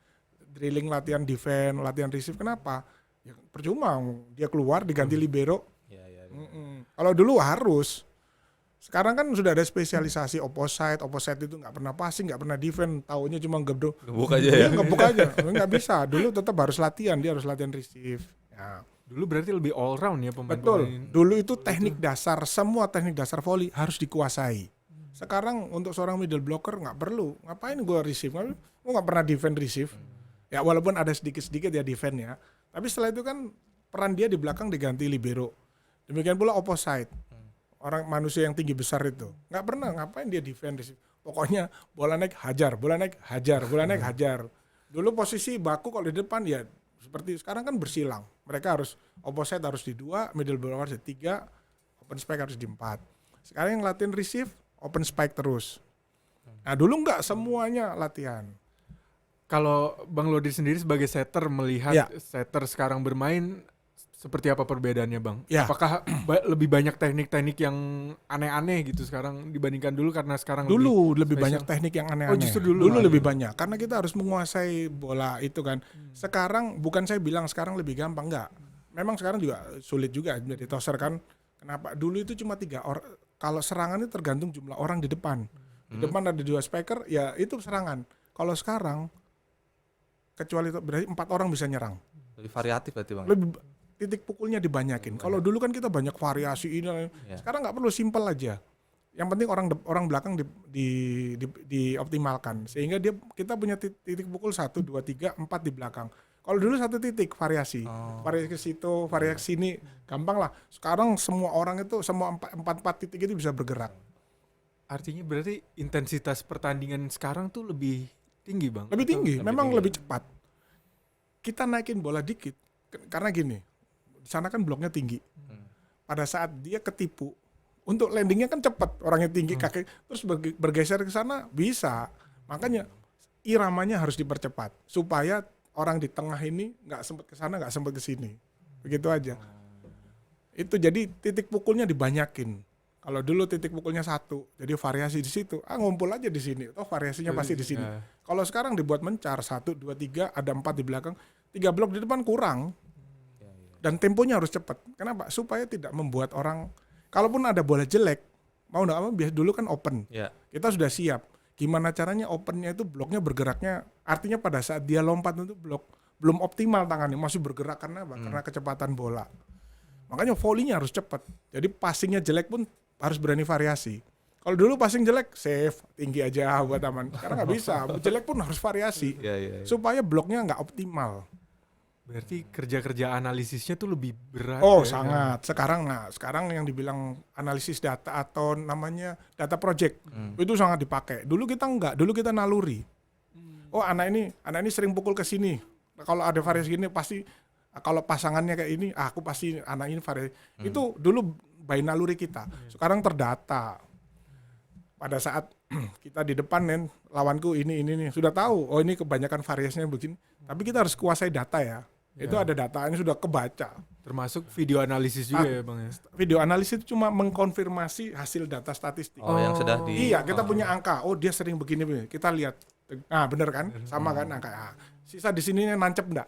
drilling latihan defense, latihan receive. Kenapa? Ya, percuma dia keluar diganti libero. Kalau dulu harus. Sekarang kan sudah ada spesialisasi opposite itu nggak pernah passing, nggak pernah defense, taunya cuma gebuk aja ya. Gebuk aja, nggak bisa. Dulu tetap harus latihan, dia harus latihan receive. Ya. dulu berarti lebih all round ya pemain. Betul. Dulu itu teknik dasar, semua teknik dasar volley harus dikuasai. Sekarang untuk seorang middle blocker nggak perlu. Ngapain gue receive? Gue nggak pernah defend receive. Ya walaupun ada sedikit-sedikit ya defend ya. Tapi setelah itu kan peran dia di belakang diganti libero. Demikian pula opposite. Orang manusia yang tinggi besar itu. Nggak pernah, ngapain dia defend receive. Pokoknya bola naik hajar, bola naik hajar, bola naik hajar. Dulu posisi baku kalau di depan ya seperti sekarang kan bersilang. Mereka harus opposite harus di 2, middle blocker harus di 3, open spike harus di 4. Sekarang yang latihan receive, open spike terus. Nah dulu nggak semuanya latihan. Kalau Bang Lodri sendiri sebagai setter melihat Ya. setter sekarang bermain seperti apa perbedaannya, Bang? Ya. Apakah lebih banyak teknik-teknik yang aneh-aneh gitu sekarang dibandingkan dulu karena sekarang Dulu lebih spesial? banyak teknik yang aneh-aneh. Oh, justru dulu lebih banyak karena kita harus menguasai bola itu kan. Sekarang bukan saya bilang sekarang lebih gampang, enggak. Memang sekarang juga sulit juga menjadi tosser kan. Kenapa? Dulu itu cuma 3 orang. Kalau serangan itu tergantung jumlah orang di depan. Di depan ada 2 spiker, ya itu serangan. Kalau sekarang kecuali itu berarti 4 orang bisa nyerang. Lebih variatif berarti Bang. Lebih titik pukulnya dibanyakin. Kalau dulu kan kita banyak variasi ini. Sekarang nggak perlu simpel aja. Yang penting orang belakang dioptimalkan sehingga kita punya titik pukul 1, 2, 3, 4 di belakang. Kalau dulu 1 titik variasi, variasi ke situ, variasi sini, gampang lah. Sekarang semua orang itu semua 4 titik itu bisa bergerak. Artinya berarti intensitas pertandingan sekarang tuh lebih tinggi, Bang? Lebih tinggi, memang tinggi. lebih cepat. Kita naikin bola dikit karena gini. Di sana kan bloknya tinggi. Pada saat dia ketipu, untuk landingnya kan cepat, orangnya tinggi kaki, terus bergeser ke sana bisa. Makanya iramanya harus dipercepat supaya orang di tengah ini nggak sempat ke sana, nggak sempat ke sini. Begitu aja. Itu jadi titik pukulnya dibanyakin. Kalau dulu titik pukulnya 1, jadi variasi di situ. Ngumpul aja di sini. Toh variasinya pasti di sini. Kalau sekarang dibuat mencar 1, 2, 3, ada 4 di belakang, 3 blok di depan kurang. Dan temponya harus cepat. Kenapa? Supaya tidak membuat orang, kalaupun ada bola jelek, mau nggak mau biasa dulu kan open. Ya. Kita sudah siap. Gimana caranya opennya itu bloknya bergeraknya, artinya pada saat dia lompat itu blok belum optimal tangannya, masih bergerak karena apa? Karena kecepatan bola. Makanya volley-nya harus cepat. Jadi passingnya jelek pun harus berani variasi. Kalau dulu passing jelek, save, tinggi aja buat aman. Sekarang nggak bisa, jelek pun harus variasi. Iya. Supaya bloknya nggak optimal. Berarti kerja-kerja analisisnya tuh lebih berat. Oh ya, sangat. Sekarang yang dibilang analisis data atau namanya data project itu sangat dipakai. Dulu kita enggak. Dulu kita naluri. Oh anak ini sering pukul ke sini. Kalau ada variasi gini pasti kalau pasangannya kayak ini, aku pasti anak ini variasi. Itu dulu by naluri kita. Sekarang terdata. Pada saat kita di depan nih lawanku ini sudah tahu. Oh ini kebanyakan variasinya begini. Tapi kita harus kuasai data ya. Itu ada datanya sudah kebaca. Termasuk video analisis juga ya Bang ya. Video analisis itu cuma mengkonfirmasi hasil data statistik. Oh, yang sudah di. Iya, kita punya angka. Oh, dia sering begini. Kita lihat. Nah, bener kan? Sama kan angka. Nah, sisa di sini nancep enggak?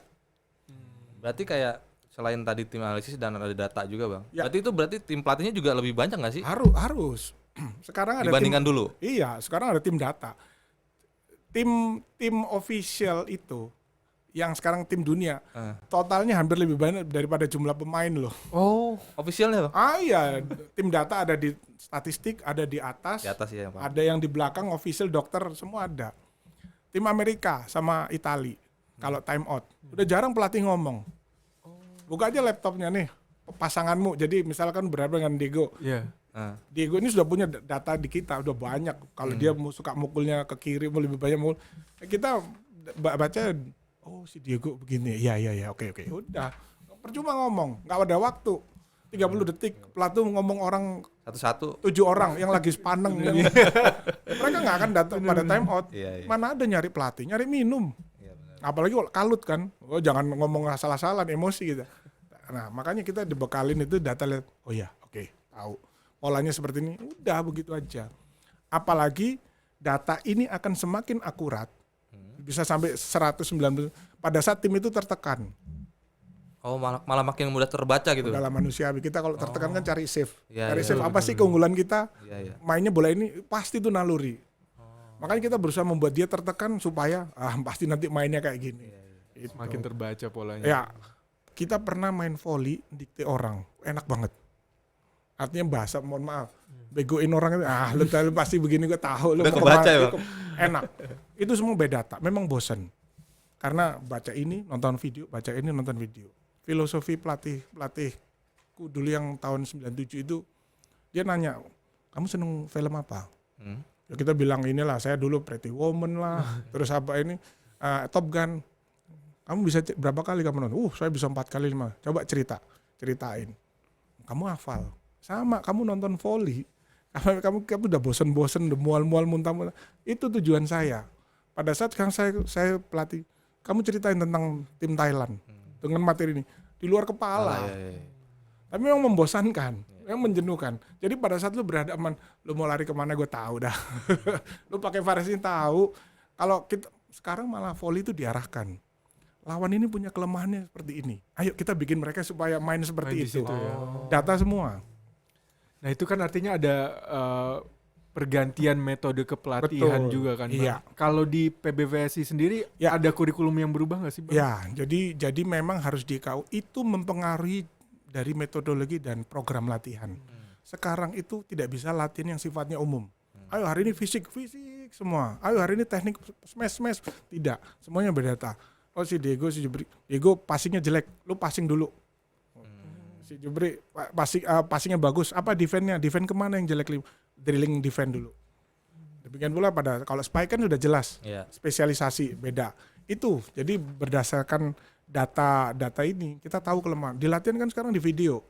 Berarti kayak selain tadi tim analisis dan ada data juga Bang. Ya. Berarti tim pelatihnya juga lebih banyak nggak sih? Harus. Sekarang ada Dibandingkan dulu. Iya, sekarang ada tim data. Tim official itu yang sekarang tim dunia totalnya hampir lebih banyak daripada jumlah pemain loh. Oh, Officialnya Bang? Iya, tim data ada di statistik, ada di atas, Di atas ya Bang. ada yang di belakang official dokter semua ada. Tim Amerika sama Itali kalau time out udah jarang pelatih ngomong. Buka aja laptopnya nih pasanganmu. Jadi misalkan berapa dengan Diego. iya. Diego ini sudah punya data di kita udah banyak. Kalau dia suka mukulnya ke kiri mau lebih banyak mukul. Kita baca oh si Diego begini. Ya oke. Udah. Percuma ngomong, nggak ada waktu. 30 detik pelatih ngomong orang Satu-satu. 7 orang yang lagi sepaneng. Mereka nggak akan datang pada time out. Iya. Mana ada nyari pelatih, nyari minum. Iya, benar. Apalagi kalau kalut kan. Oh jangan ngomong salah-salah emosi gitu. Nah makanya kita dibekalin itu data lihat. Oh ya oke, tahu. Polanya seperti ini. Udah begitu aja. Apalagi data ini akan semakin akurat. Bisa sampai 190 pada saat tim itu tertekan. Oh malah makin mudah terbaca gitu. Dalam manusiawi kita kalau tertekan kan cari save. Iya, Cari iya, save apa sih keunggulan kita? Iya. Mainnya bola ini pasti itu naluri. Makanya kita berusaha membuat dia tertekan supaya pasti nanti mainnya kayak gini. Itu. Semakin terbaca polanya. Ya, kita pernah main volley dikte orang, enak banget. Artinya bahasa, mohon maaf, begoin orang itu, lu pasti begini gue tahu. Lu udah kebaca ya Bang? Enak. Itu semua beda data, memang bosan. Karena baca ini, nonton video, baca ini, nonton video. Filosofi pelatihku dulu yang tahun 97 itu, dia nanya, kamu seneng film apa? Ya kita bilang inilah, saya dulu Pretty Woman lah, terus apa ini, Top Gun. Kamu bisa berapa kali kamu nonton? Saya bisa 4 kali 5. Coba ceritain. Kamu hafal. Sama, kamu nonton volley. Kamu udah bosen-bosen, udah mual-mual, muntah-muntah. Itu tujuan saya. Pada saat sekarang saya pelatih, kamu ceritain tentang tim Thailand dengan materi ini di luar kepala. Iya. Tapi memang membosankan, memang menjenuhkan. Jadi pada saat lu berhadapan, lu mau lari kemana gue tahu dah. Lu pakai variasi tahu. Kalau kita sekarang malah volley itu diarahkan. Lawan ini punya kelemahannya seperti ini. Ayo kita bikin mereka supaya main seperti Main di itu. situ ya. Data semua. Nah itu kan artinya ada pergantian metode kepelatihan Betul. juga kan Bang? Iya. Kalau di PBVSI sendiri Ya. ada kurikulum yang berubah nggak sih Bang? Ya, jadi memang harus itu mempengaruhi dari metodologi dan program latihan. Sekarang itu tidak bisa latihan yang sifatnya umum. Ayo hari ini fisik semua. Ayo hari ini teknik smash. Tidak, semuanya berdata. Oh si Diego passingnya jelek, lu passing dulu. Si Jubri passingnya bagus. Apa defense kemana yang jelek? Drilling defense dulu. Demikian pula kalau spike kan sudah jelas. Iya. Spesialisasi beda. Itu jadi berdasarkan data ini kita tahu kelemahan. Di latihan kan sekarang di video.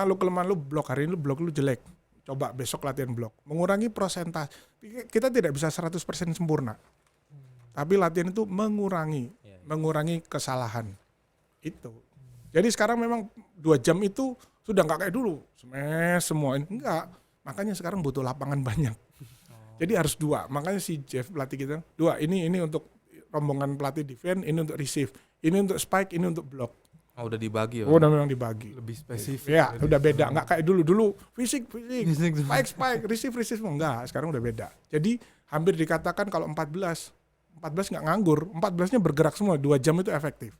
Lu kelemahan lu blok hari ini lu blok lu jelek. Coba besok latihan blok. Mengurangi persentase. Kita tidak bisa 100% sempurna. Tapi latihan itu mengurangi kesalahan. Itu. Jadi sekarang memang 2 jam itu sudah nggak kayak dulu. Smash semua ini. Enggak. Makanya sekarang butuh lapangan banyak. Jadi harus 2. Makanya si Jeff pelatih kita 2. Ini untuk rombongan pelatih defense, ini untuk receive, ini untuk spike, ini untuk block. Oh, udah dibagi ya. Udah memang dibagi. Lebih spesifik. Ya, berarti. udah beda. Nggak kayak dulu fisik, Fisik. spike, receive semua. Enggak, sekarang udah beda. Jadi hampir dikatakan kalau 14 nggak nganggur, 14-nya bergerak semua, 2 jam itu efektif.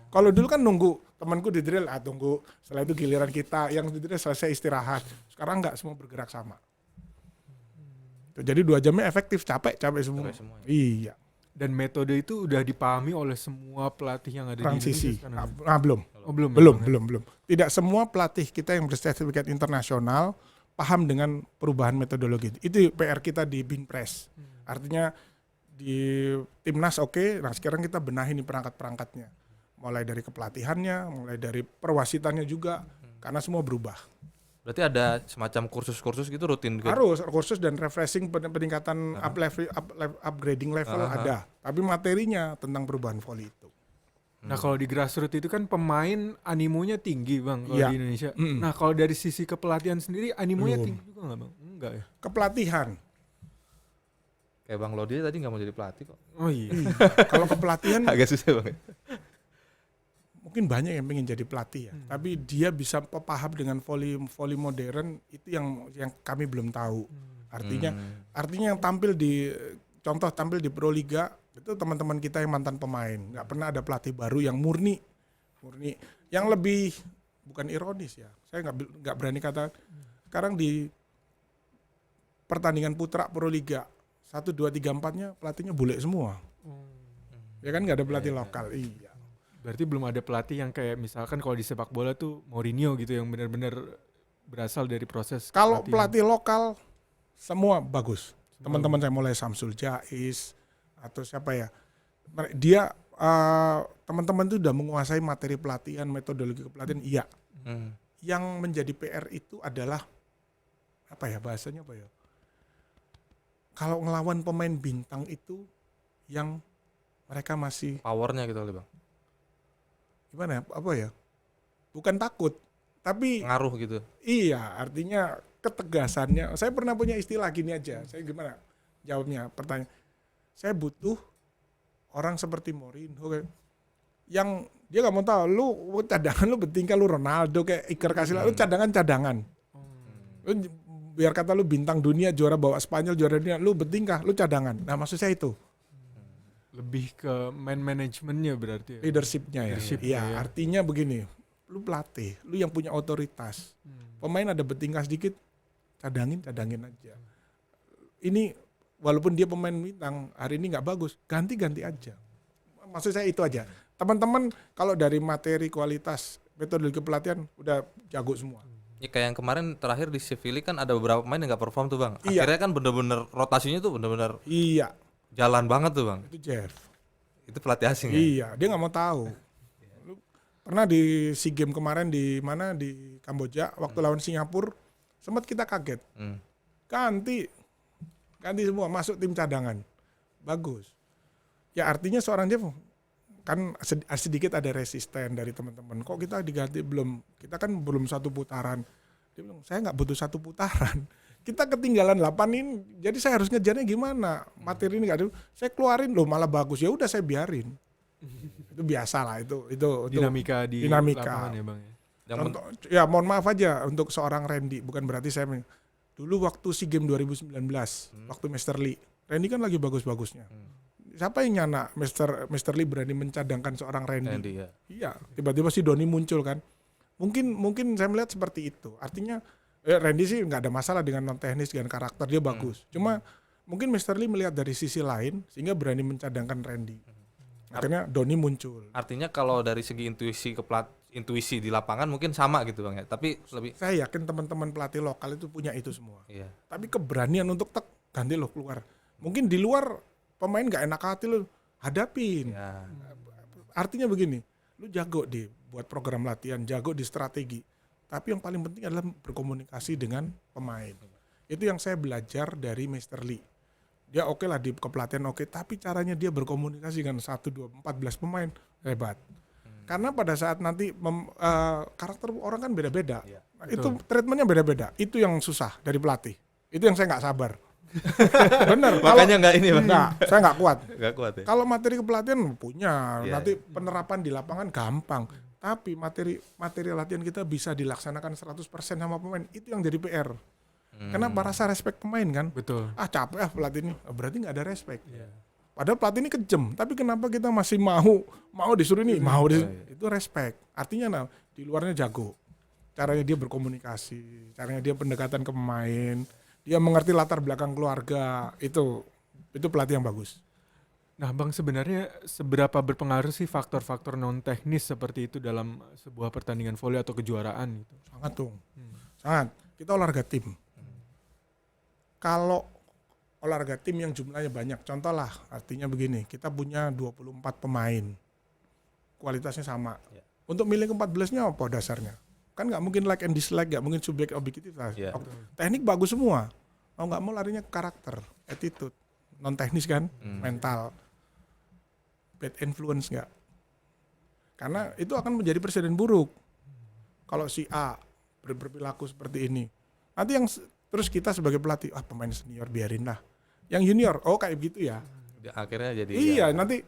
Kalau dulu kan nunggu temanku di drill, tunggu, setelah itu giliran kita yang di drill selesai istirahat. Sekarang nggak, semua bergerak sama. Jadi 2 jamnya efektif, capek semua. Capek semua, ya. Iya, Dan metode itu udah dipahami oleh semua pelatih yang ada transisi. di Indonesia sekarang. Belum. Oh, belum. Belum. Tidak semua pelatih kita yang bersertifikat internasional paham dengan perubahan metodologi. Itu PR kita di Binpres. Artinya di timnas oke, nah sekarang kita benahi nih perangkat-perangkatnya. Mulai dari kepelatihannya, mulai dari perwasitannya juga, karena semua berubah. Berarti ada semacam kursus-kursus gitu rutin gitu. Harus kursus dan refreshing peningkatan upgrading level ada. Tapi materinya tentang perubahan volley itu. Nah kalau di grassroots itu kan pemain animonya tinggi bang kalau Iya. di Indonesia. Nah kalau dari sisi kepelatihan sendiri animonya tinggi juga nggak bang? Enggak ya? Kepelatihan. Kayak Bang Lodi tadi nggak mau jadi pelatih kok. Oh iya. Kalau kepelatihan Agak susah Bang. mungkin banyak yang pengen jadi pelatih ya, tapi dia bisa paham dengan volley modern itu yang kami belum tahu. Artinya yang tampil di Proliga itu teman-teman kita yang mantan pemain, nggak pernah ada pelatih baru yang murni, yang lebih bukan ironis ya. Saya nggak berani kata sekarang di pertandingan putra Proliga 1, 2, 3, 4-nya pelatihnya bule semua. Ya kan nggak ada pelatih lokal. Iya. Berarti belum ada pelatih yang kayak misalkan kalau di sepak bola tuh Mourinho gitu yang benar-benar berasal dari proses Kalau pelatihan. pelatih lokal semua bagus. Teman-teman saya mulai Samsul Jais atau siapa ya. Dia teman-teman itu udah menguasai materi pelatihan, metodologi kepelatihan. Iya. Yang menjadi PR itu adalah apa ya bahasanya apa ya? Kalau ngelawan pemain bintang itu yang mereka masih Powernya gitu kali Bang. gimana ya? Apa ya? Bukan takut, tapi Ngaruh gitu. iya, artinya ketegasannya. Saya pernah punya istilah gini aja. Saya gimana jawabnya? Pertanyaan. Saya butuh orang seperti Mourinho yang dia nggak mau tahu lu cadangan lu bertingkah lu Ronaldo kayak Iker Casillas lu cadangan. Lu biar kata lu bintang dunia juara bawa Spanyol juara dunia lu bertingkah lu cadangan. Nah, maksud saya itu Lebih ke man managementnya berarti ya. leadershipnya ya. Leadership-nya, Iya, ya. artinya begini. Lu pelatih, lu yang punya otoritas. Pemain ada bertingkah sedikit, cadangin aja. Ini walaupun dia pemain bintang, hari ini nggak bagus, ganti aja. Maksud saya itu aja. Teman-teman kalau dari materi kualitas metodologi pelatihan udah jago semua. Ya kayak yang kemarin terakhir di Sevilla kan ada beberapa pemain yang nggak perform tuh Bang. Iya. Akhirnya kan bener-bener rotasinya tuh bener-bener Iya, jalan banget tuh Bang. itu Jeff. Itu pelatih asing ya? Iya, dia nggak mau tahu. Lu pernah di SEA Games kemarin di mana di Kamboja waktu lawan Singapura sempat kita kaget. Ganti semua masuk tim cadangan. Bagus. Ya artinya seorang Jeff kan sedikit ada resisten dari teman-teman. Kok kita diganti belum? Kita kan belum 1 putaran. Dia bilang, saya nggak butuh 1 putaran. Kita ketinggalan 8 ini, jadi saya harus ngejarnya gimana? Materi ini nggak ada. Saya keluarin loh malah bagus. Ya udah saya biarin. Itu biasa lah itu Dinamika di lapangan ya bang ya. Contoh, ya mohon maaf aja untuk seorang Randy. Bukan berarti saya dulu waktu SEA Games 2019 waktu Mr. Lee. Randy kan lagi bagus-bagusnya. Siapa yang nyana Mr. Lee berani mencadangkan seorang Randy? Ya. Iya, tiba-tiba si Doni muncul kan. Mungkin saya melihat seperti itu. Artinya Randy sih nggak ada masalah dengan non teknis, dengan karakter dia bagus. Cuma mungkin Mr. Lee melihat dari sisi lain sehingga berani mencadangkan Randy. Akhirnya Doni muncul. Artinya kalau dari segi intuisi di lapangan mungkin sama gitu Bang ya. Tapi lebih Saya yakin teman-teman pelatih lokal itu punya itu semua. iya. Tapi keberanian untuk ganti lo keluar. Mungkin di luar pemain nggak enak hati lo hadapin. Ya. Artinya begini, lu jago buat program latihan, jago di strategi. Tapi yang paling penting adalah berkomunikasi dengan pemain. Itu yang saya belajar dari Mr. Lee. Dia oke lah di kepelatihan oke, tapi caranya dia berkomunikasi dengan 1, 2, 14 pemain hebat. Karena pada saat nanti karakter orang kan beda-beda. Iya. Nah, itu treatmentnya beda-beda. Itu yang susah dari pelatih. Itu yang saya nggak sabar. Bener. Makanya nggak ini Bang. Nggak, saya nggak kuat. Nggak kuat ya. Kalau materi kepelatihan punya, Iya, nanti penerapan di lapangan gampang. Tapi materi latihan kita bisa dilaksanakan 100% sama pemain. Itu yang jadi PR. Kenapa? Rasa respect pemain kan? Betul. Capek pelatih ini. Berarti nggak ada respect. Padahal pelatih ini kejam. Tapi kenapa kita masih mau disuruh ini? Mau disuruh. Itu respect. Artinya di luarnya jago. Caranya dia berkomunikasi. Caranya dia pendekatan ke pemain. Dia mengerti latar belakang keluarga. Itu pelatih yang bagus. Nah Bang, sebenarnya seberapa berpengaruh sih faktor-faktor non teknis seperti itu dalam sebuah pertandingan voli atau kejuaraan gitu? Sangat tuh. Sangat. Kita olahraga tim. Kalau olahraga tim yang jumlahnya banyak, contoh lah, artinya begini, kita punya 24 pemain. Kualitasnya sama. Untuk milih ke-14-nya apa dasarnya? Kan nggak mungkin like and dislike, nggak mungkin subjek objektivitas. Teknik bagus semua. Mau nggak mau larinya ke karakter, attitude. Non teknis kan, mental. Bad influence nggak? Karena itu akan menjadi presiden buruk. Kalau si A berperilaku seperti ini, nanti yang terus kita sebagai pelatih, pemain senior biarin lah. Yang junior, kayak begitu ya. Akhirnya jadi. Iya, nanti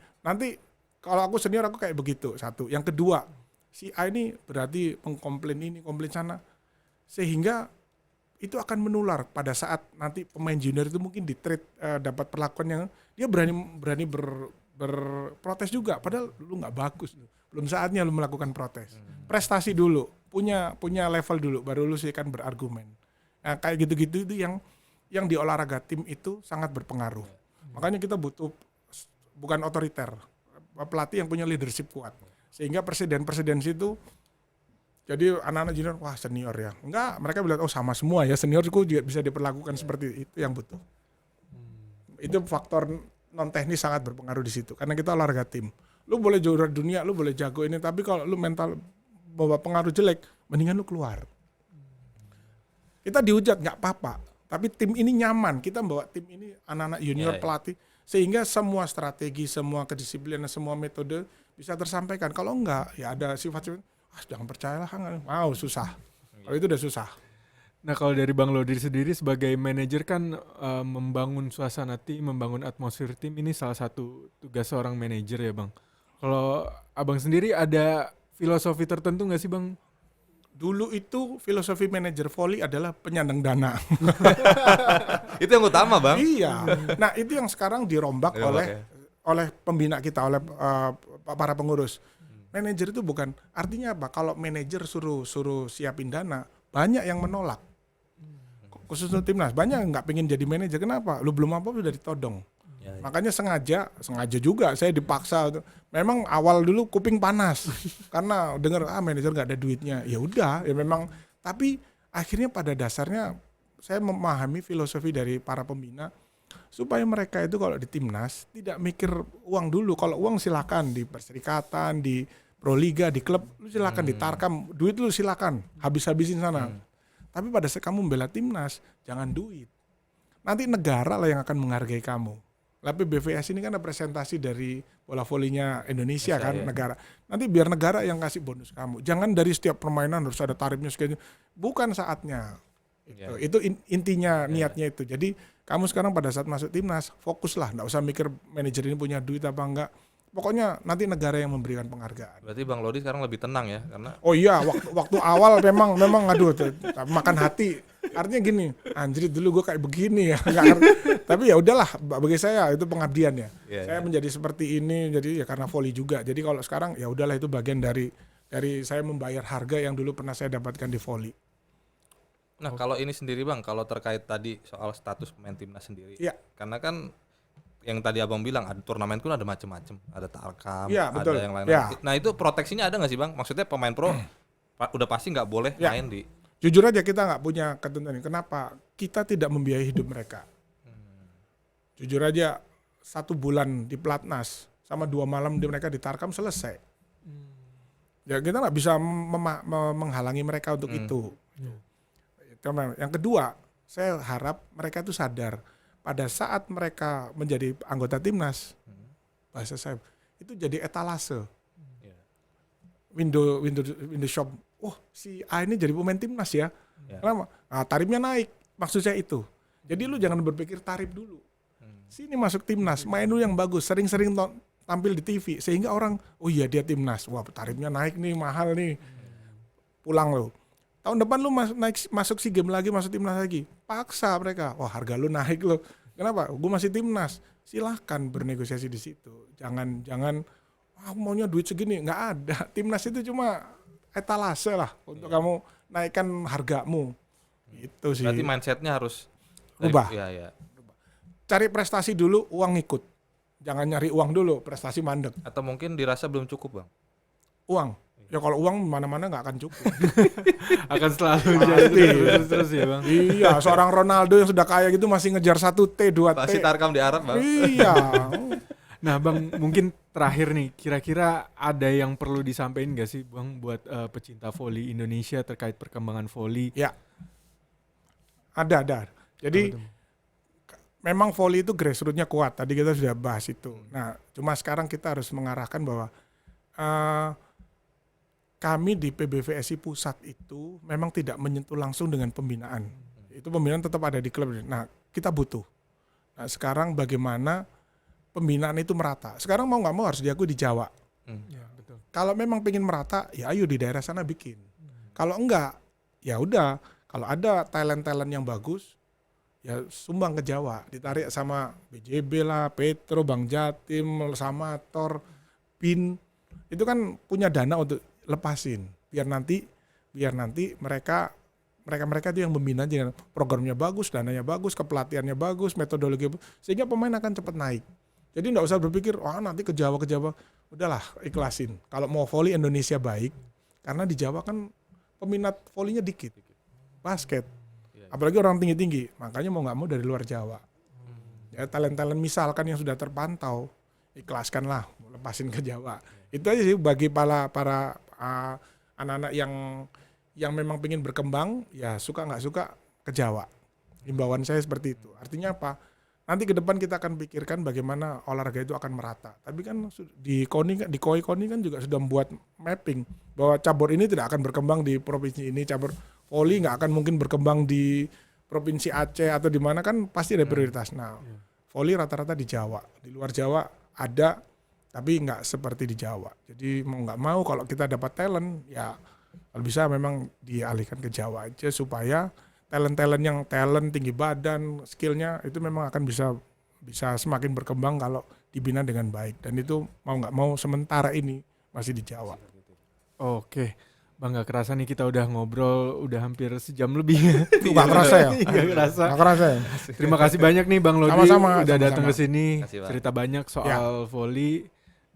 kalau aku senior aku kayak begitu. Satu. Yang kedua, si A ini berarti mengkomplain ini, komplain sana, sehingga itu akan menular pada saat nanti pemain junior itu mungkin dapat perlakuan yang dia berani berprotes juga, padahal lu nggak bagus, belum saatnya lu melakukan protes. Prestasi dulu, punya level dulu, baru lu sih kan berargumen. Nah, kayak gitu-gitu itu yang di olahraga tim itu sangat berpengaruh. Makanya kita butuh bukan otoriter, pelatih yang punya leadership kuat, sehingga presiden itu jadi anak-anak junior, wah senior ya. Enggak, mereka bilang sama semua ya, seniorku juga bisa diperlakukan seperti itu yang butuh. Itu faktor non teknis sangat berpengaruh di situ karena kita olahraga tim. Lu boleh juara dunia, lu boleh jago ini, tapi kalau lu mental bawa pengaruh jelek, mendingan lu keluar. Kita dihujat nggak apa-apa, tapi tim ini nyaman. Kita bawa tim ini anak-anak junior pelatih sehingga semua strategi, semua kedisiplinan, semua metode bisa tersampaikan. Kalau enggak, ya ada sifat-sifat, jangan percayalah, susah. Kalau itu udah susah. Nah kalau dari Bang Lodi sendiri sebagai manajer kan membangun suasana tim, membangun atmosfer tim ini salah satu tugas seorang manajer ya Bang. Kalau Abang sendiri ada filosofi tertentu nggak sih Bang? Dulu itu filosofi manajer voli adalah penyandang dana. Itu yang utama Bang. Iya. Nah itu yang sekarang dirombak oleh pembina kita, oleh para pengurus. Manajer itu bukan, artinya apa? Kalau manajer suruh siapin dana, banyak yang menolak. Khusus untuk timnas, banyak yang nggak pengen jadi manajer. Kenapa? Lu belum apa udah ditodong. Makanya sengaja juga saya dipaksa. Memang awal dulu kuping panas karena dengar manajer nggak ada duitnya. Ya udah, ya memang. Tapi akhirnya pada dasarnya saya memahami filosofi dari para pembina supaya mereka itu kalau di timnas tidak mikir uang dulu. Kalau uang silakan di perserikatan, di Proliga, di klub, lu silakan di Tarkam, duit lu silakan habis-habisin sana. Tapi pada saat kamu membela timnas, jangan duit. Nanti negara lah yang akan menghargai kamu. Tapi BVS ini kan representasi dari bola volinya Indonesia kan, negara. Nanti biar negara yang kasih bonus kamu. Jangan dari setiap permainan harus ada tarifnya segitu. Bukan saatnya. Itu intinya, niatnya itu. Jadi kamu sekarang pada saat masuk timnas, fokuslah. Nggak usah mikir manajer ini punya duit apa enggak. Pokoknya nanti negara yang memberikan penghargaan. Berarti Bang Lodi sekarang lebih tenang ya, karena waktu awal memang aduh makan hati. Artinya gini, anjir dulu gue kayak begini ya. Tapi ya udahlah, bagi saya itu pengabdian ya. Saya menjadi seperti ini jadi ya karena voli juga. Jadi kalau sekarang ya udahlah itu bagian dari saya membayar harga yang dulu pernah saya dapatkan di voli. Nah, kalau ini sendiri Bang, kalau terkait tadi soal status pemain timnas sendiri. Karena kan yang tadi Abang bilang ada turnamen pun ada macam-macam, ada Tarkam, ada yang lain. Nah itu proteksinya ada nggak sih Bang? Maksudnya pemain pro udah pasti nggak boleh main di. Jujur aja kita nggak punya ketentuan. Kenapa? Kita tidak membiayai hidup mereka. Jujur aja 1 bulan di pelatnas sama 2 malam di mereka di Tarkam selesai. Ya kita nggak bisa menghalangi mereka untuk itu. Yang kedua, saya harap mereka itu sadar. Pada saat mereka menjadi anggota timnas, bahasa saya itu jadi etalase, window shop. Si A ini jadi pemain timnas ya. Kenapa? Nah, tarifnya naik. Maksud saya itu. Jadi lu jangan berpikir tarif dulu. Sini masuk timnas, main lu yang bagus, sering-sering tampil di TV sehingga orang oh iya dia timnas, wah tarifnya naik nih, mahal nih, pulang lo. Tahun depan lu masuk SEA Games lagi, masuk timnas lagi, paksa mereka, wah harga lu naik lo. Kenapa? Gue masih timnas. Silahkan bernegosiasi di situ. Jangan maunya duit segini, nggak ada. Timnas itu cuma etalase lah untuk kamu naikkan hargamu. Itu sih. Berarti mindsetnya harus ubah. Ya. Cari prestasi dulu, uang ikut. Jangan nyari uang dulu, prestasi mandek. Atau mungkin dirasa belum cukup, Bang? Uang. Ya kalau uang mana-mana nggak akan cukup. Akan selalu jadi terus ya Bang. Iya, seorang Ronaldo yang sudah kaya gitu masih ngejar 1T, 2T. Pasti tarkam di Arab, Bang. Iya. Nah Bang, mungkin terakhir nih, kira-kira ada yang perlu disampaikan gak sih Bang buat pecinta voli Indonesia terkait perkembangan voli? Ya, ada. Jadi memang voli itu grassroots-nya kuat. Tadi kita sudah bahas itu. Nah, cuma sekarang kita harus mengarahkan bahwa kami di PBVSI pusat itu memang tidak menyentuh langsung dengan pembinaan. Itu pembinaan tetap ada di klub. Nah, kita butuh. Nah, sekarang bagaimana pembinaan itu merata. Sekarang mau nggak mau harus diakui di Jawa. Ya, betul. Kalau memang pengen merata, ya ayo di daerah sana bikin. Kalau enggak, ya udah. Kalau ada talent-talent yang bagus, ya sumbang ke Jawa. Ditarik sama BJB lah, Petro, Bang Jatim, Samator, PIN. Itu kan punya dana untuk lepasin. Biar nanti mereka itu yang membina aja. Programnya bagus, dananya bagus, kepelatihannya bagus, metodologi sehingga pemain akan cepat naik. Jadi enggak usah berpikir, nanti ke Jawa. Udahlah, ikhlasin. Kalau mau voli Indonesia baik, karena di Jawa kan peminat volinya dikit. Basket. Apalagi orang tinggi-tinggi. Makanya mau nggak mau dari luar Jawa. Ya talent-talent misalkan yang sudah terpantau, ikhlaskanlah, lepasin ke Jawa. Itu aja sih bagi para anak-anak yang memang pengen berkembang, ya suka nggak suka ke Jawa. Himbauan saya seperti itu. Artinya apa? Nanti ke depan kita akan pikirkan bagaimana olahraga itu akan merata. Tapi kan di KOI kan juga sudah membuat mapping bahwa cabur ini tidak akan berkembang di provinsi ini, cabur voli nggak akan mungkin berkembang di provinsi Aceh atau di mana, kan pasti ada prioritas. Nah, voli rata-rata di Jawa, di luar Jawa ada, tapi nggak seperti di Jawa. Jadi mau nggak mau kalau kita dapat talent, ya kalau bisa memang dialihkan ke Jawa aja supaya talent-talent yang tinggi badan, skillnya itu memang akan bisa semakin berkembang kalau dibina dengan baik. Dan itu mau nggak mau sementara ini masih di Jawa. Oke, Bang, gak kerasa nih kita udah ngobrol udah hampir sejam lebih. Nggak kerasa ya? Nggak kerasa ya? Ya? Terima kasih banyak nih Bang Lodri Sama-sama, udah datang ke sini, Kasih, Bang. cerita banyak soal voli.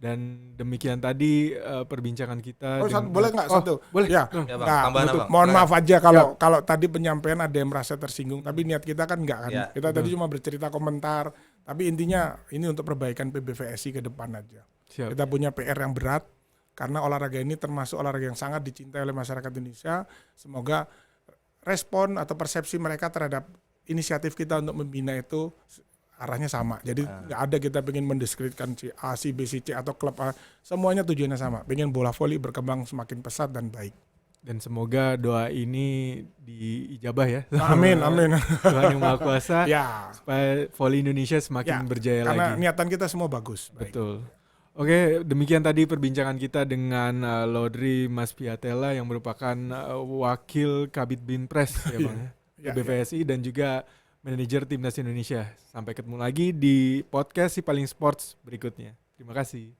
Dan demikian tadi perbincangan kita. Boleh nggak satu? Boleh. Ya, Ya, Bang, tambahan apa, Bang? mohon maaf aja kalau tadi penyampaian ada yang merasa tersinggung, tapi niat kita kan enggak kan. Ya, Kita tadi cuma bercerita komentar, tapi intinya ini untuk perbaikan PBVSI ke depan aja. Siap. Kita punya PR yang berat karena olahraga ini termasuk olahraga yang sangat dicintai oleh masyarakat Indonesia. Semoga respon atau persepsi mereka terhadap inisiatif kita untuk membina itu arahnya sama. Jadi nggak ada kita pengen mendiskreditkan si A, si B, si C atau klub A. Semuanya tujuannya sama. Pengen bola voli berkembang semakin pesat dan baik. Dan semoga doa ini diijabah ya. Amin. Tuhan yang Maha Kuasa. Ya. Supaya voli Indonesia semakin berjaya karena lagi. niatan kita semua bagus. Betul. Oke, demikian tadi perbincangan kita dengan Lodri Mas Piatela yang merupakan wakil Kabid Binpres ya Bang ya. BVSI dan juga manajer Timnas Indonesia. Sampai ketemu lagi di podcast Si Paling Sports berikutnya. Terima kasih.